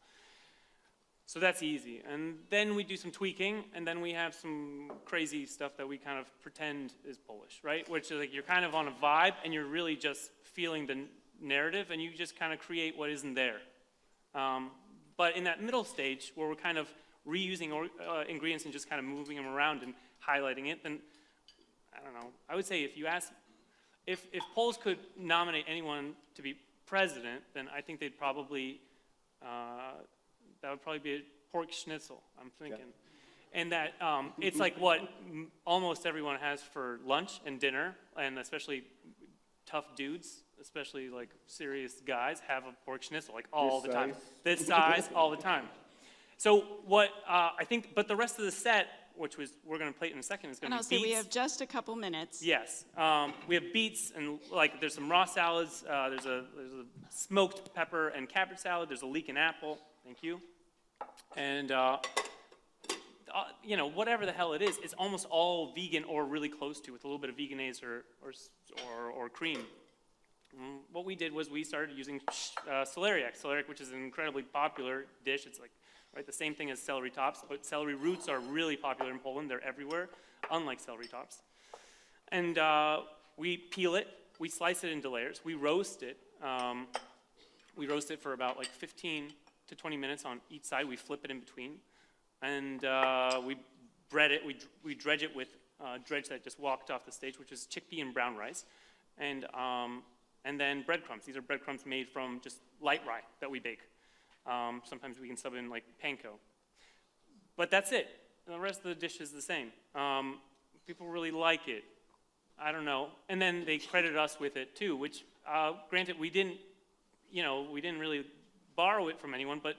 [SPEAKER 3] So that's easy. And then we do some tweaking, and then we have some crazy stuff that we kind of pretend is Polish, right? Which is like you're kind of on a vibe, and you're really just feeling the narrative, and you just kind of create what isn't there. But in that middle stage, where we're kind of reusing ingredients and just kind of moving them around and highlighting it, then, I don't know, I would say if you ask, if Poles could nominate anyone to be president, then I think they'd probably, that would probably be a pork schnitzel, I'm thinking. Yeah. And that it's like what almost everyone has for lunch and dinner, and especially tough dudes, especially like serious guys, have a pork schnitzel like all the time. This size, all the time. So what I think, but the rest of the set, which we're going to play it in a second, is going to be beets.
[SPEAKER 1] And I'll say we have just a couple minutes.
[SPEAKER 3] Yes, we have beets and like there's some raw salads. There's a smoked pepper and cabbage salad. There's a leek and apple. Thank you. And you know, whatever the hell it is, it's almost all vegan or really close to, with a little bit of veganese or cream. What we did was we started using celeriac, which is an incredibly popular dish. It's like the same thing as celery tops, but celery roots are really popular in Poland. They're everywhere, unlike celery tops. And we peel it, we slice it into layers, we roast it. We roast it for about like 15 to 20 minutes on each side. We flip it in between, and we bread it. We dredge it with dredge that just walked off the stage, which is chickpea and brown rice, and then breadcrumbs. These are breadcrumbs made from just light rye that we bake. Sometimes we can sub in like panko. But that's it. The rest of the dish is the same. People really like it. I don't know. And then they credit us with it too, which granted we didn't really borrow it from anyone, but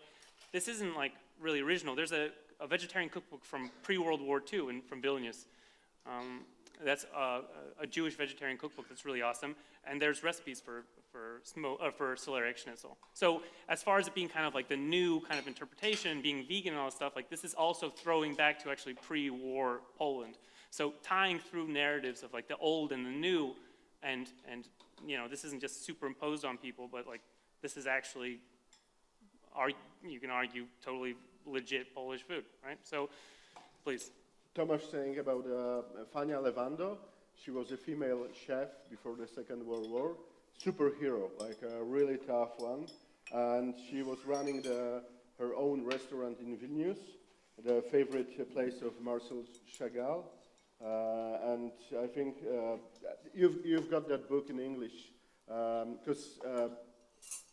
[SPEAKER 3] this isn't like really original. There's a vegetarian cookbook from pre-World War II from Vilnius. That's a Jewish vegetarian cookbook that's really awesome, and there's recipes for celeriac schnitzel. So as far as it being kind of like the new kind of interpretation, being vegan and all this stuff, like this is also throwing back to actually pre-war Poland. So tying through narratives of like the old and the new, and you know, this isn't just superimposed on people, but like this is actually, you can argue, totally legit Polish food, right? So please.
[SPEAKER 2] Tomasz saying about Fania Lewando. She was a female chef before the Second World War. Superhero, like a really tough one. And she was running her own restaurant in Vilnius, the favorite place of Marcel Chagall. And I think you've got that book in English, because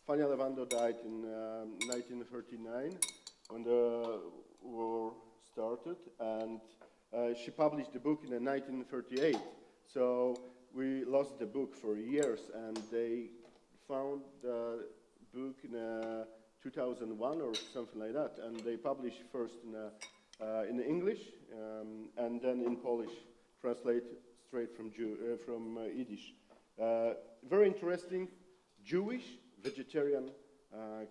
[SPEAKER 2] Fania Lewando died in 1939 when the war started, and she published the book in 1938. So we lost the book for years, and they found the book in 2001 or something like that, and they published first in English and then in Polish, translate straight from Yiddish. Very interesting Jewish vegetarian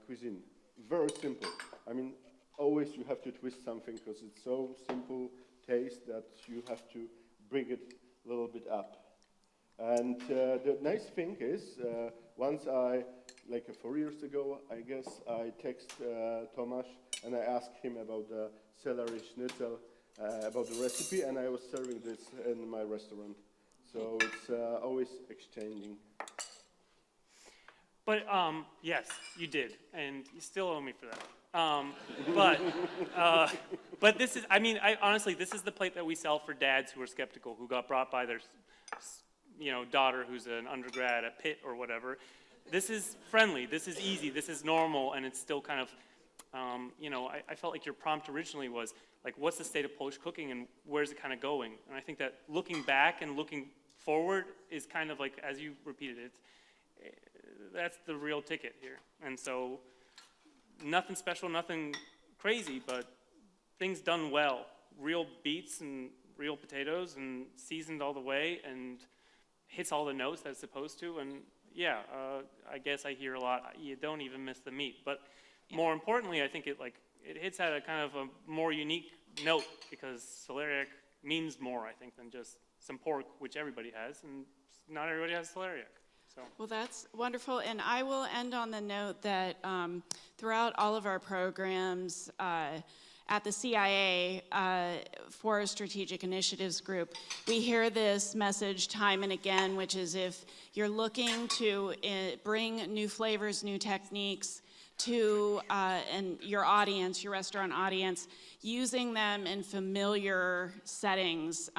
[SPEAKER 2] cuisine. Very simple. I mean, always you have to twist something because it's so simple taste that you have to bring it a little bit up. And the nice thing is, once like 4 years ago, I guess, I text Tomasz and I asked him about the celery schnitzel, about the recipe, and I was serving this in my restaurant. So it's always exchanging.
[SPEAKER 3] But yes, you did, and you still owe me for that. But this is, I mean, honestly, this is the plate that we sell for dads who are skeptical, who got brought by their, daughter who's an undergrad at Pitt or whatever. This is friendly, this is easy, this is normal, and it's still kind of, I felt like your prompt originally was, like, what's the state of Polish cooking and where's it kind of going? And I think that looking back and looking forward is kind of like, as you repeated it, that's the real ticket here. And so, nothing special, nothing crazy, but things done well. Real beets and real potatoes and seasoned all the way and hits all the notes that it's supposed to. And yeah, I guess I hear a lot, you don't even miss the meat. But more importantly, I think it hits at a kind of a more unique note because celeriac means more, I think, than just some pork, which everybody has, and not everybody has celeriac. So.
[SPEAKER 1] Well, that's wonderful, and I will end on the note that throughout all of our programs at the CIA, Forest Strategic Initiatives Group, we hear this message time and again, which is if you're looking to bring new flavors, new techniques to and your audience, your restaurant audience, using them in familiar settings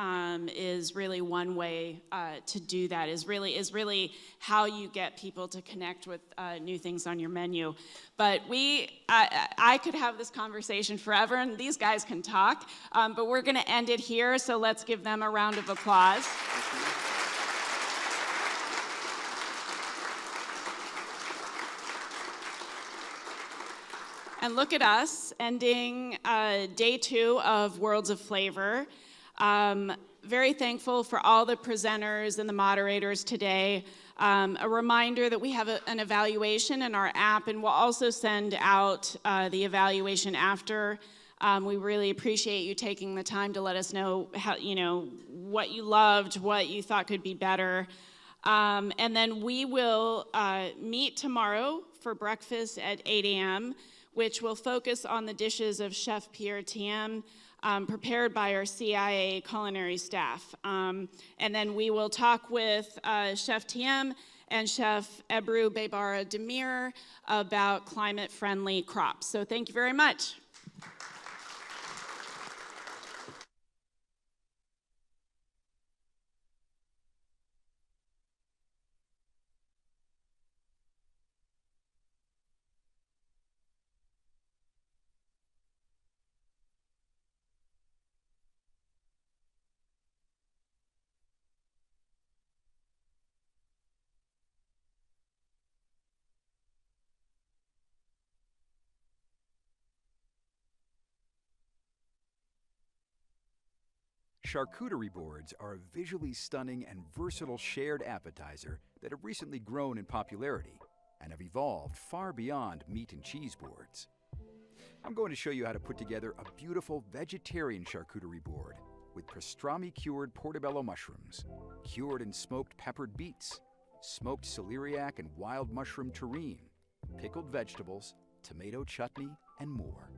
[SPEAKER 1] is really one way to do that. Is really how you get people to connect with new things on your menu. But I could have this conversation forever, and these guys can talk. But we're going to end it here. So let's give them a round of applause. And look at us, ending day 2 of Worlds of Flavor. Very thankful for all the presenters and the moderators today. A reminder that we have an evaluation in our app, and we'll also send out the evaluation after. We really appreciate you taking the time to let us know how, what you loved, what you thought could be better. And then we will meet tomorrow for breakfast at 8 a.m., which will focus on the dishes of Chef Pierre Thiem, prepared by our CIA culinary staff. And then we will talk with Chef Thiem and Chef Ebru Bebara Demir about climate-friendly crops. So thank you very much.
[SPEAKER 4] Charcuterie boards are a visually stunning and versatile shared appetizer that have recently grown in popularity and have evolved far beyond meat and cheese boards. I'm going to show you how to put together a beautiful vegetarian charcuterie board with pastrami-cured portobello mushrooms, cured and smoked peppered beets, smoked celeriac and wild mushroom terrine, pickled vegetables, tomato chutney, and more.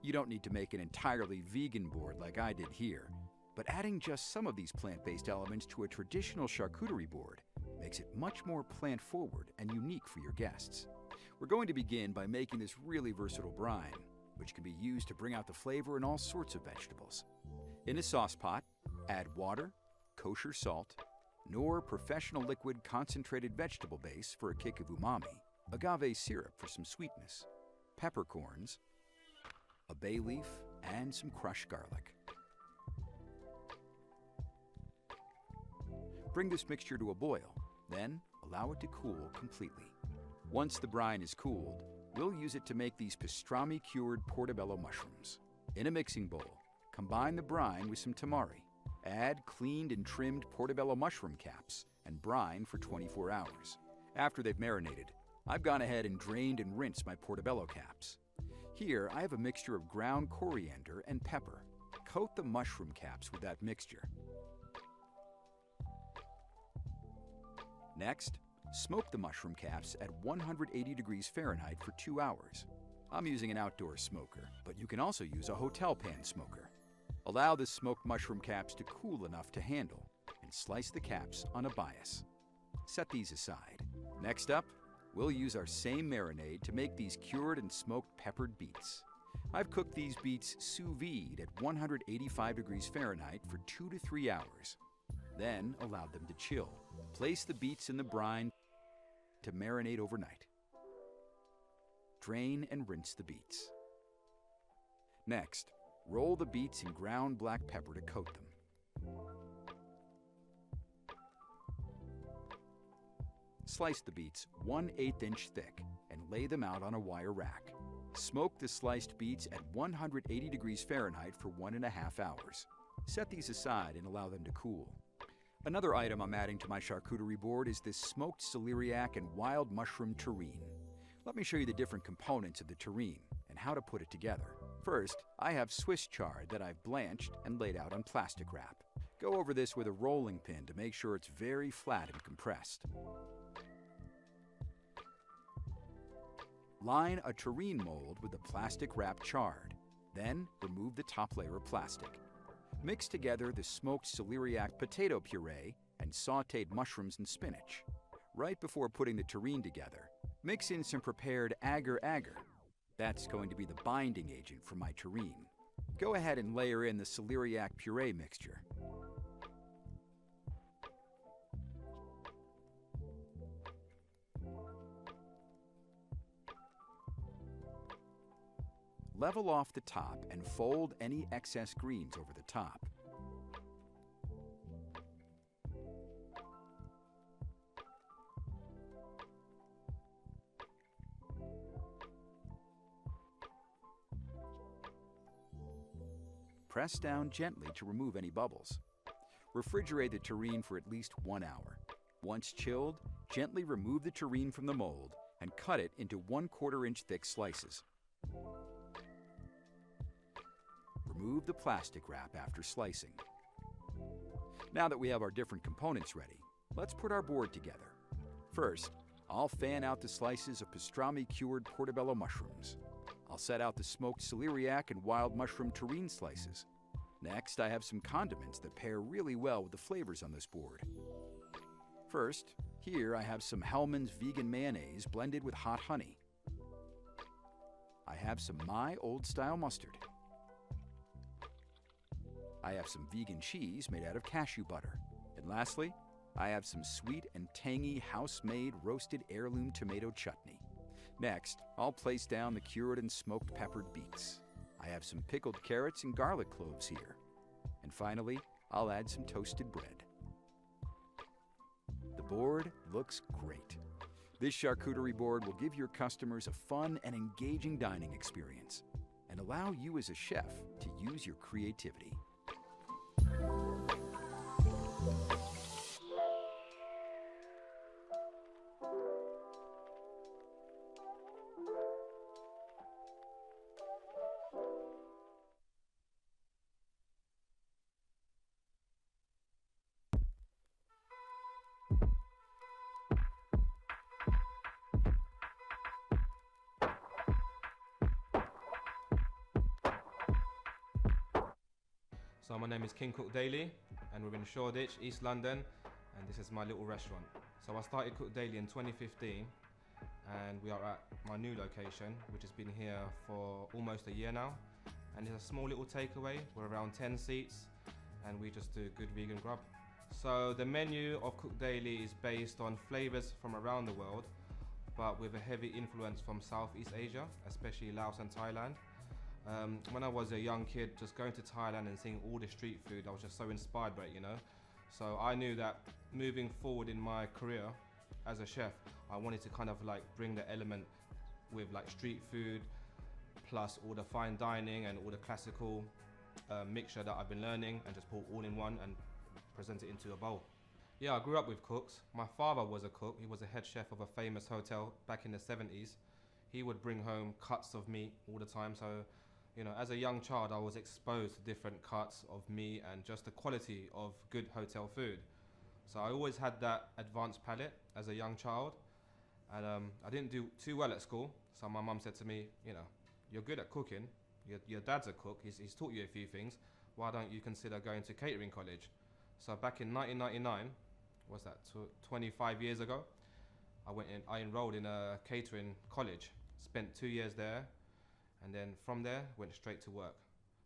[SPEAKER 4] You don't need to make an entirely vegan board like I did here, but adding just some of these plant-based elements to a traditional charcuterie board makes it much more plant-forward and unique for your guests. We're going to begin by making this really versatile brine, which can be used to bring out the flavor in all sorts of vegetables. In a sauce pot, add water, kosher salt, Knorr professional liquid concentrated vegetable base for a kick of umami, agave syrup for some sweetness, peppercorns, a bay leaf, and some crushed garlic. Bring this mixture to a boil, then allow it to cool completely. Once the brine is cooled, we'll use it to make these pastrami-cured portobello mushrooms. In a mixing bowl, combine the brine with some tamari. Add cleaned and trimmed portobello mushroom caps and brine for 24 hours. After they've marinated, I've gone ahead and drained and rinsed my portobello caps. Here, I have a mixture of ground coriander and pepper. Coat the mushroom caps with that mixture. Next, smoke the mushroom caps at 180 degrees Fahrenheit for 2 hours. I'm using an outdoor smoker, but you can also use a hotel pan smoker. Allow the smoked mushroom caps to cool enough to handle, and slice the caps on a bias. Set these aside. Next up, we'll use our same marinade to make these cured and smoked peppered beets. I've cooked these beets sous vide at 185 degrees Fahrenheit for 2 to 3 hours. Then allowed them to chill. Place the beets in the brine to marinate overnight. Drain and rinse the beets. Next, roll the beets in ground black pepper to coat them. Slice the beets 1/8 inch thick and lay them out on a wire rack. Smoke the sliced beets at 180 degrees Fahrenheit for 1.5 hours. Set these aside and allow them to cool. Another item I'm adding to my charcuterie board is this smoked celeriac and wild mushroom terrine. Let me show you the different components of the terrine and how to put it together. First, I have Swiss chard that I've blanched and laid out on plastic wrap. Go over this with a rolling pin to make sure it's very flat and compressed. Line a terrine mold with the plastic wrap chard. Then remove the top layer of plastic. Mix together the smoked celeriac potato puree and sautéed mushrooms and spinach. Right before putting the terrine together, mix in some prepared agar-agar. That's going to be the binding agent for my terrine. Go ahead and layer in the celeriac puree mixture. Level off the top and fold any excess greens over the top. Press down gently to remove any bubbles. Refrigerate the terrine for at least 1 hour. Once chilled, gently remove the terrine from the mold and cut it into 1/4 inch thick slices. Remove the plastic wrap after slicing. Now that we have our different components ready, let's put our board together. First, I'll fan out the slices of pastrami cured portobello mushrooms. I'll set out the smoked celeriac and wild mushroom terrine slices. Next, I have some condiments that pair really well with the flavors on this board. First, here I have some Hellmann's vegan mayonnaise blended with hot honey. I have some My Old Style mustard. I have some vegan cheese made out of cashew butter. And lastly, I have some sweet and tangy house-made roasted heirloom tomato chutney. Next, I'll place down the cured and smoked peppered beets. I have some pickled carrots and garlic cloves here. And finally, I'll add some toasted bread. The board looks great. This charcuterie board will give your customers a fun and engaging dining experience and allow you as a chef to use your creativity.
[SPEAKER 5] So my name is King Cook Daily and we're in Shoreditch, East London, and this is my little restaurant. So I started Cook Daily in 2015 and we are at my new location, which has been here for almost a year now. And it's a small little takeaway, we're around 10 seats and we just do good vegan grub. So the menu of Cook Daily is based on flavours from around the world, but with a heavy influence from Southeast Asia, especially Laos and Thailand. When I was a young kid, just going to Thailand and seeing all the street food, I was just so inspired by it, you know. So I knew that moving forward in my career as a chef, I wanted to kind of like bring the element with like street food, plus all the fine dining and all the classical mixture that I've been learning, and just put all in one and present it into a bowl. Yeah, I grew up with cooks. My father was a cook. He was a head chef of a famous hotel back in the 70s. He would bring home cuts of meat all the time. So, you know, as a young child, I was exposed to different cuts of meat and just the quality of good hotel food. So I always had that advanced palate as a young child. And I didn't do too well at school. So my mum said to me, you know, you're good at cooking. Your dad's a cook. He's taught you a few things. Why don't you consider going to catering college? So back in 1999, what's that, 25 years ago, I enrolled in a catering college, spent 2 years there, and then from there, went straight to work.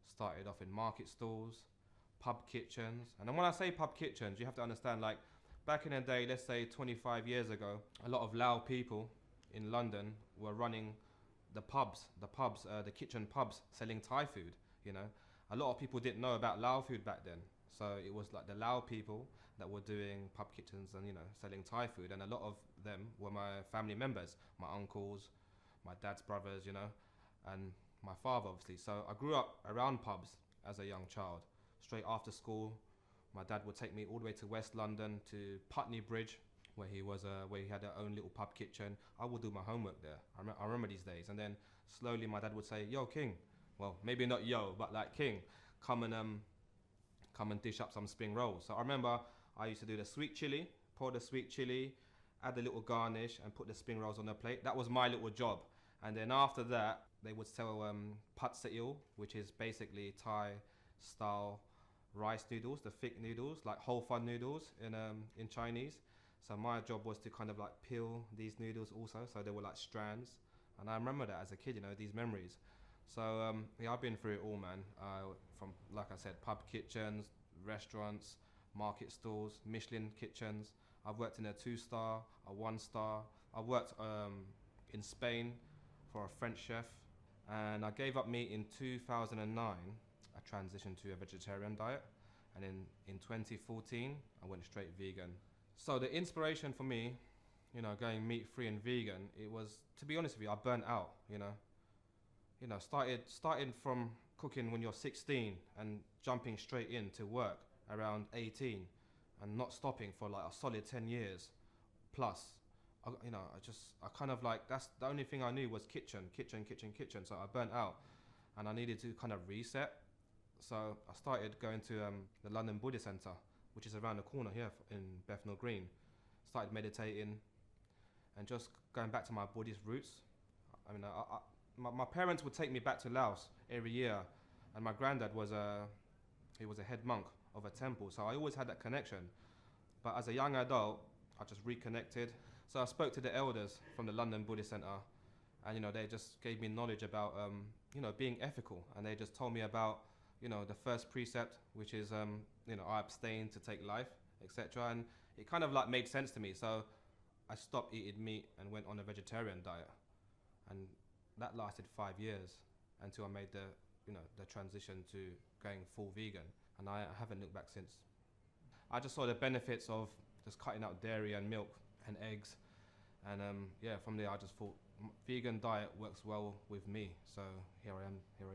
[SPEAKER 5] Started off in market stalls, pub kitchens, and then when I say pub kitchens, you have to understand, like, back in the day, let's say 25 years ago, a lot of Lao people in London were running the kitchen pubs, selling Thai food, you know. A lot of people didn't know about Lao food back then. So it was like the Lao people that were doing pub kitchens and, you know, selling Thai food. And a lot of them were my family members, my uncles, my dad's brothers, you know, and my father, obviously. So I grew up around pubs as a young child. Straight after school, my dad would take me all the way to West London to Putney Bridge, where he had their own little pub kitchen. I would do my homework there. I remember these days. And then slowly my dad would say, "Yo, King," well, maybe not yo, but like, "King, come and dish up some spring rolls." So I remember I used to do the sweet chili, pour the sweet chili, add a little garnish, and put the spring rolls on the plate. That was my little job. And then after that, they would sell pat eel, which is basically Thai style rice noodles, the thick noodles, like whole fun noodles in Chinese. So my job was to kind of like peel these noodles also, so they were like strands. And I remember that as a kid, you know, these memories. So yeah, I've been through it all, man. From, like I said, pub kitchens, restaurants, market stalls, Michelin kitchens. I've worked in a 2-star, a 1-star. I've worked in Spain for a French chef, and I gave up meat in 2009. I transitioned to a vegetarian diet, and in 2014 I went straight vegan. So the inspiration for me, you know, going meat-free and vegan, it was, to be honest with you, I burnt out, you know, started from cooking when you're 16 and jumping straight into work around 18 and not stopping for like a solid 10 years plus. I kind of like, that's the only thing I knew was kitchen. So I burnt out and I needed to kind of reset. So I started going to the London Buddhist Centre, which is around the corner here in Bethnal Green. Started meditating and just going back to my Buddhist roots. I mean, my parents would take me back to Laos every year, and my granddad was a head monk of a temple, so I always had that connection. But as a young adult, I just reconnected. So I spoke to the elders from the London Buddhist Centre, and, you know, they just gave me knowledge about you know, being ethical, and they just told me about, you know, the first precept, which is you know, I abstain to take life, etc. And it kind of like made sense to me. So I stopped eating meat and went on a vegetarian diet, and that lasted 5 years until I made the transition to going full vegan, and I haven't looked back since. I just saw the benefits of just cutting out dairy and milk and eggs, and yeah, from there I just thought vegan diet works well with me. So here I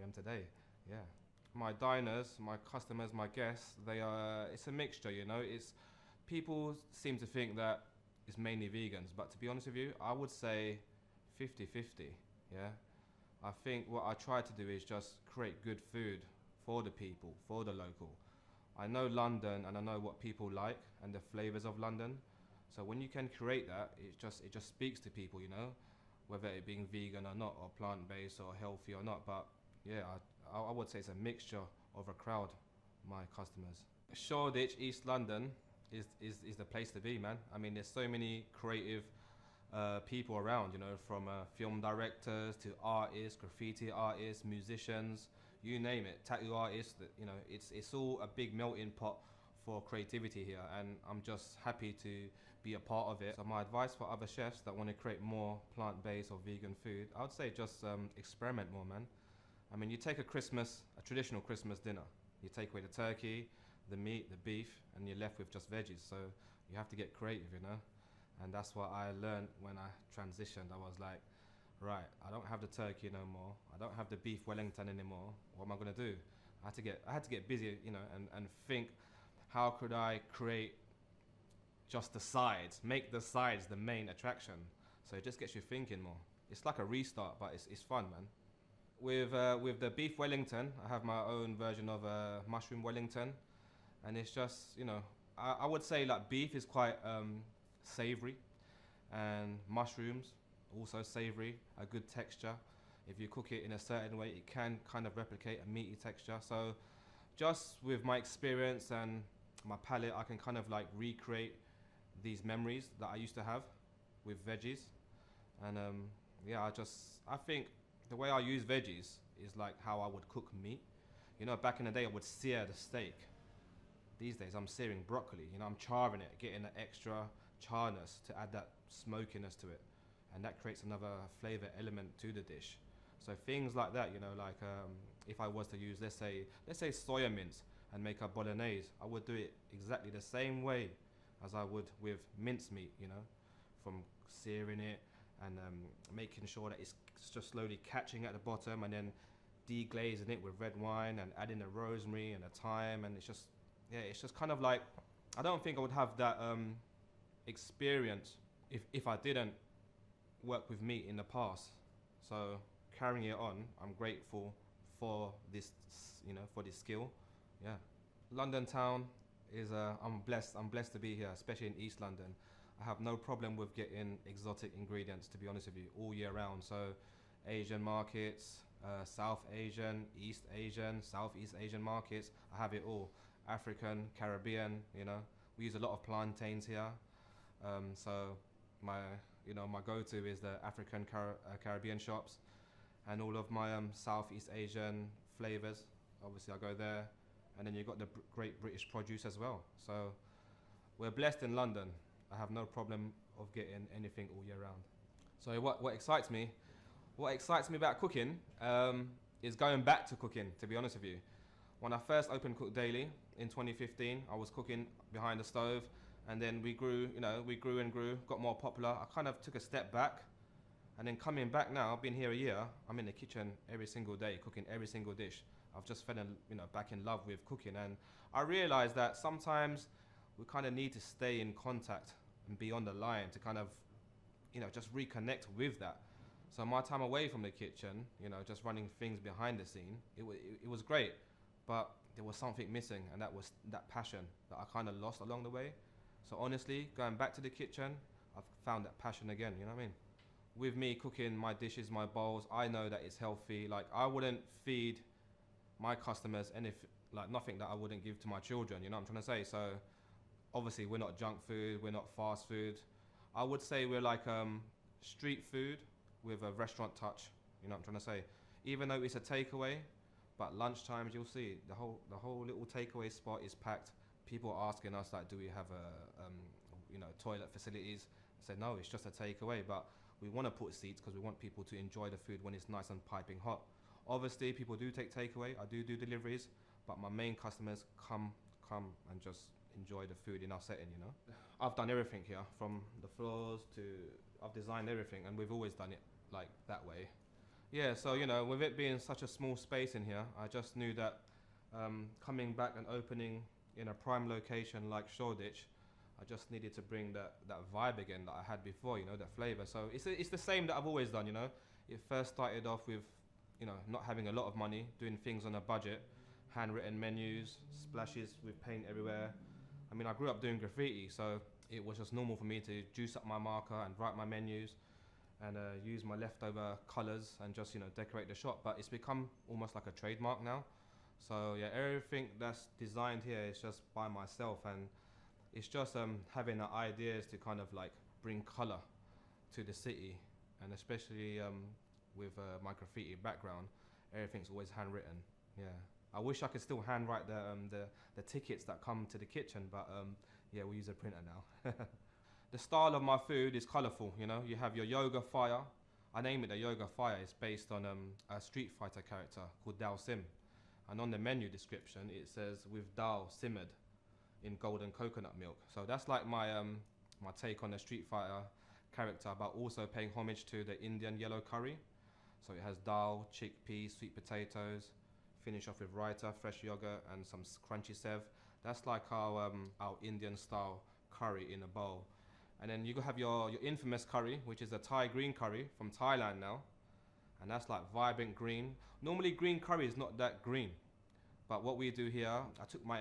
[SPEAKER 5] am today. Yeah, my diners, my customers, my guests, it's a mixture, you know. It's, people seem to think that it's mainly vegans, but to be honest with you, I would say 50-50. Yeah, I think what I try to do is just create good food for the people, for the local. I know London and I know what people like and the flavors of London. So when you can create that, it just speaks to people, you know, whether it being vegan or not, or plant-based or healthy or not. But yeah, I would say it's a mixture of a crowd, my customers. Shoreditch, East London is the place to be, man. I mean, there's so many creative people around, you know, from film directors to artists, graffiti artists, musicians, you name it, tattoo artists. You know, it's all a big melting pot for creativity here, and I'm just happy to be a part of it. So my advice for other chefs that want to create more plant-based or vegan food, I would say just experiment more, man. I mean, you take a traditional Christmas dinner, you take away the turkey, the meat, the beef, and you're left with just veggies. So you have to get creative, you know. And that's what I learned when I transitioned. I was like, right, I don't have the turkey no more. I don't have the beef Wellington anymore. What am I gonna do? I had to get busy, you know, and think, how could I create just the sides, make the sides the main attraction? So it just gets you thinking more. It's like a restart, but it's fun, man. With the beef Wellington, I have my own version of a mushroom Wellington, and it's just, you know, I would say like beef is quite savory, and mushrooms also savory, a good texture. If you cook it in a certain way, it can kind of replicate a meaty texture. So just with my experience and my palate, I can kind of like recreate these memories that I used to have with veggies. And yeah, I think the way I use veggies is like how I would cook meat. You know, back in the day I would sear the steak. These days I'm searing broccoli, you know, I'm charring it, getting an extra charness to add that smokiness to it. And that creates another flavor element to the dish. So things like that, you know, like if I was to use, let's say soya mince and make a bolognese, I would do it exactly the same way as I would with mincemeat, you know, from searing it and making sure that it's just slowly catching at the bottom, and then deglazing it with red wine and adding the rosemary and the thyme, and it's just kind of like, I don't think I would have that experience if I didn't work with meat in the past. So carrying it on, I'm grateful for this, you know, for this skill. Yeah, London town is I'm blessed to be here, especially in East London. I have no problem with getting exotic ingredients, to be honest with you, all year round. So Asian markets, South Asian, East Asian, Southeast Asian markets, I have it all. African, Caribbean, you know, we use a lot of plantains here. So my go-to is the African Caribbean shops, and all of my Southeast Asian flavors. Obviously I go there, and then you've got the great British produce as well. So we're blessed in London. I have no problem of getting anything all year round. So what excites me about cooking is going back to cooking, to be honest with you. When I first opened Cook Daily in 2015, I was cooking behind the stove, and then we grew and grew, got more popular. I kind of took a step back, and then coming back now, I've been here a year, I'm in the kitchen every single day, cooking every single dish. I've just fell back in love with cooking, and I realized that sometimes we kind of need to stay in contact and be on the line to kind of, just reconnect with that. So my time away from the kitchen, just running things behind the scene, it was great, but there was something missing, and that was that passion that I kind of lost along the way. So honestly, going back to the kitchen, I've found that passion again, you know what I mean? With me cooking my dishes, my bowls, I know that it's healthy. Like, I wouldn't feed my customers nothing that I wouldn't give to my children, you know what I'm trying to say? So obviously we're not junk food, we're not fast food. I would say we're like street food with a restaurant touch, you know what I'm trying to say? Even though it's a takeaway, but lunchtimes you'll see the whole little takeaway spot is packed. People are asking us, like, do we have toilet facilities? I said, no, it's just a takeaway, but we want to put seats because we want people to enjoy the food when it's nice and piping hot. Obviously, people do take takeaway. I do deliveries, but my main customers come and just enjoy the food in our setting, you know. I've done everything here, from the floors to, I've designed everything, and we've always done it like that way. Yeah, so, with it being such a small space in here, I just knew that coming back and opening in a prime location like Shoreditch, I just needed to bring that vibe again that I had before, that flavor. So it's the same that I've always done, It first started off with, not having a lot of money, doing things on a budget, handwritten menus, splashes with paint everywhere. I mean, I grew up doing graffiti, so it was just normal for me to juice up my marker and write my menus and use my leftover colors and just, decorate the shop. But it's become almost like a trademark now. So yeah, everything that's designed here is just by myself, and it's just having the ideas to kind of like bring color to the city, and especially with my graffiti background, everything's always handwritten. Yeah, I wish I could still handwrite the tickets that come to the kitchen, but yeah, we use a printer now. The style of my food is colorful. You have your yoga fire. I name it the yoga fire. It's based on a Street Fighter character called Dal Sim. And on the menu description, it says, with dal simmered in golden coconut milk. So that's like my my take on the Street Fighter character, but also paying homage to the Indian yellow curry. So it has dal, chickpeas, sweet potatoes, finish off with raita, fresh yogurt, and some crunchy sev. That's like our Indian style curry in a bowl. And then you have your infamous curry, which is a Thai green curry from Thailand now. And that's like vibrant green. Normally green curry is not that green, but what we do here, I took my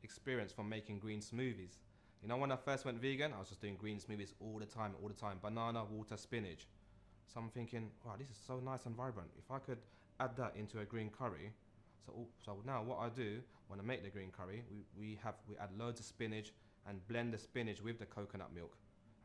[SPEAKER 5] experience from making green smoothies. When I first went vegan, I was just doing green smoothies all the time, banana, water, spinach. So I'm thinking, wow, this is so nice and vibrant. If I could add that into a green curry, So now what I do when I make the green curry, we add loads of spinach and blend the spinach with the coconut milk,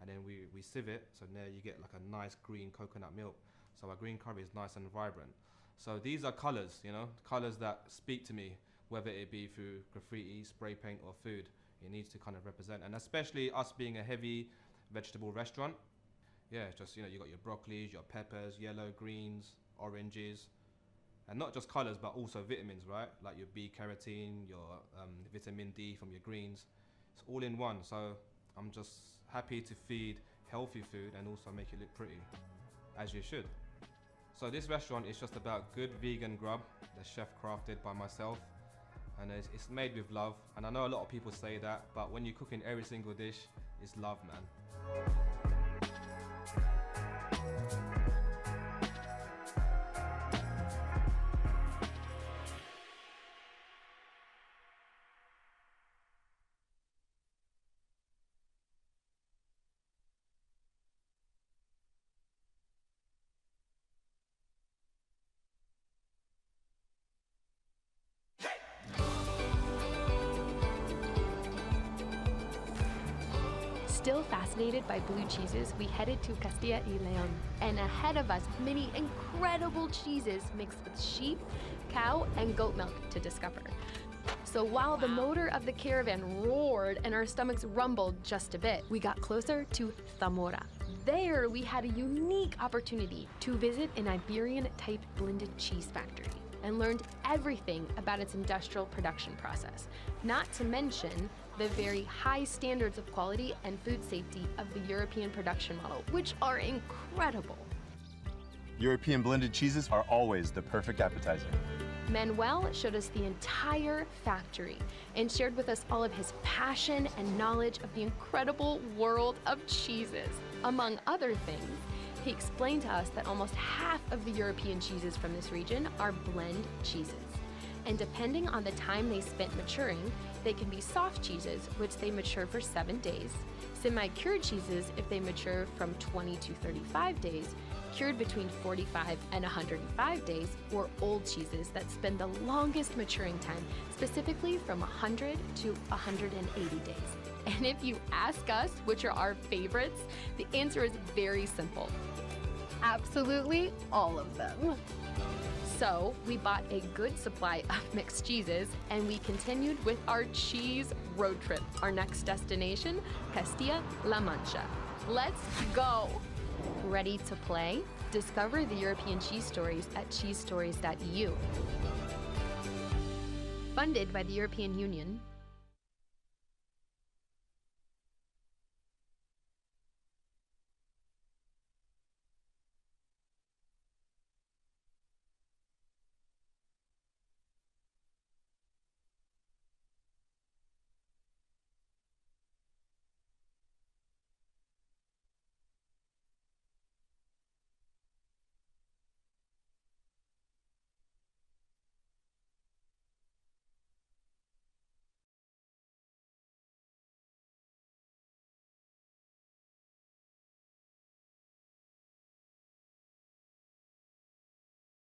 [SPEAKER 5] and then we sieve it, so there you get like a nice green coconut milk. So our green curry is nice and vibrant. So these are colors, you know, colors that speak to me, whether it be through graffiti, spray paint, or food. It needs to kind of represent, and especially us being a heavy vegetable restaurant. Yeah, it's just, you know, you got your broccolis, your peppers, yellow, greens, oranges, and not just colors, but also vitamins, right? Like your B carotene, your vitamin D from your greens. It's all in one. So I'm just happy to feed healthy food and also make it look pretty, as you should. So this restaurant is just about good vegan grub that's chef crafted by myself, and it's made with love. And I know a lot of people say that, but when you're cooking every single dish, it's love, man.
[SPEAKER 6] Still fascinated by blue cheeses, we headed to Castilla y León. And ahead of us, many incredible cheeses mixed with sheep, cow, and goat milk to discover. So while the motor of the caravan roared and our stomachs rumbled just a bit, we got closer to Zamora. There, we had a unique opportunity to visit an Iberian-type blended cheese factory and learned everything about its industrial production process, not to mention the very high standards of quality and food safety of the European production model, which are incredible.
[SPEAKER 7] European blended cheeses are always the perfect appetizer.
[SPEAKER 6] Manuel showed us the entire factory and shared with us all of his passion and knowledge of the incredible world of cheeses. Among other things, he explained to us that almost half of the European cheeses from this region are blend cheeses. And depending on the time they spent maturing, they can be soft cheeses, which they mature for 7 days, semi-cured cheeses if they mature from 20 to 35 days, cured between 45 and 105 days, or old cheeses that spend the longest maturing time, specifically from 100 to 180 days. And if you ask us which are our favorites, the answer is very simple. Absolutely all of them. So we bought a good supply of mixed cheeses, and we continued with our cheese road trip. Our next destination, Castilla-La Mancha. Let's go! Ready to play? Discover the European cheese stories at cheesestories.eu. Funded by the European Union,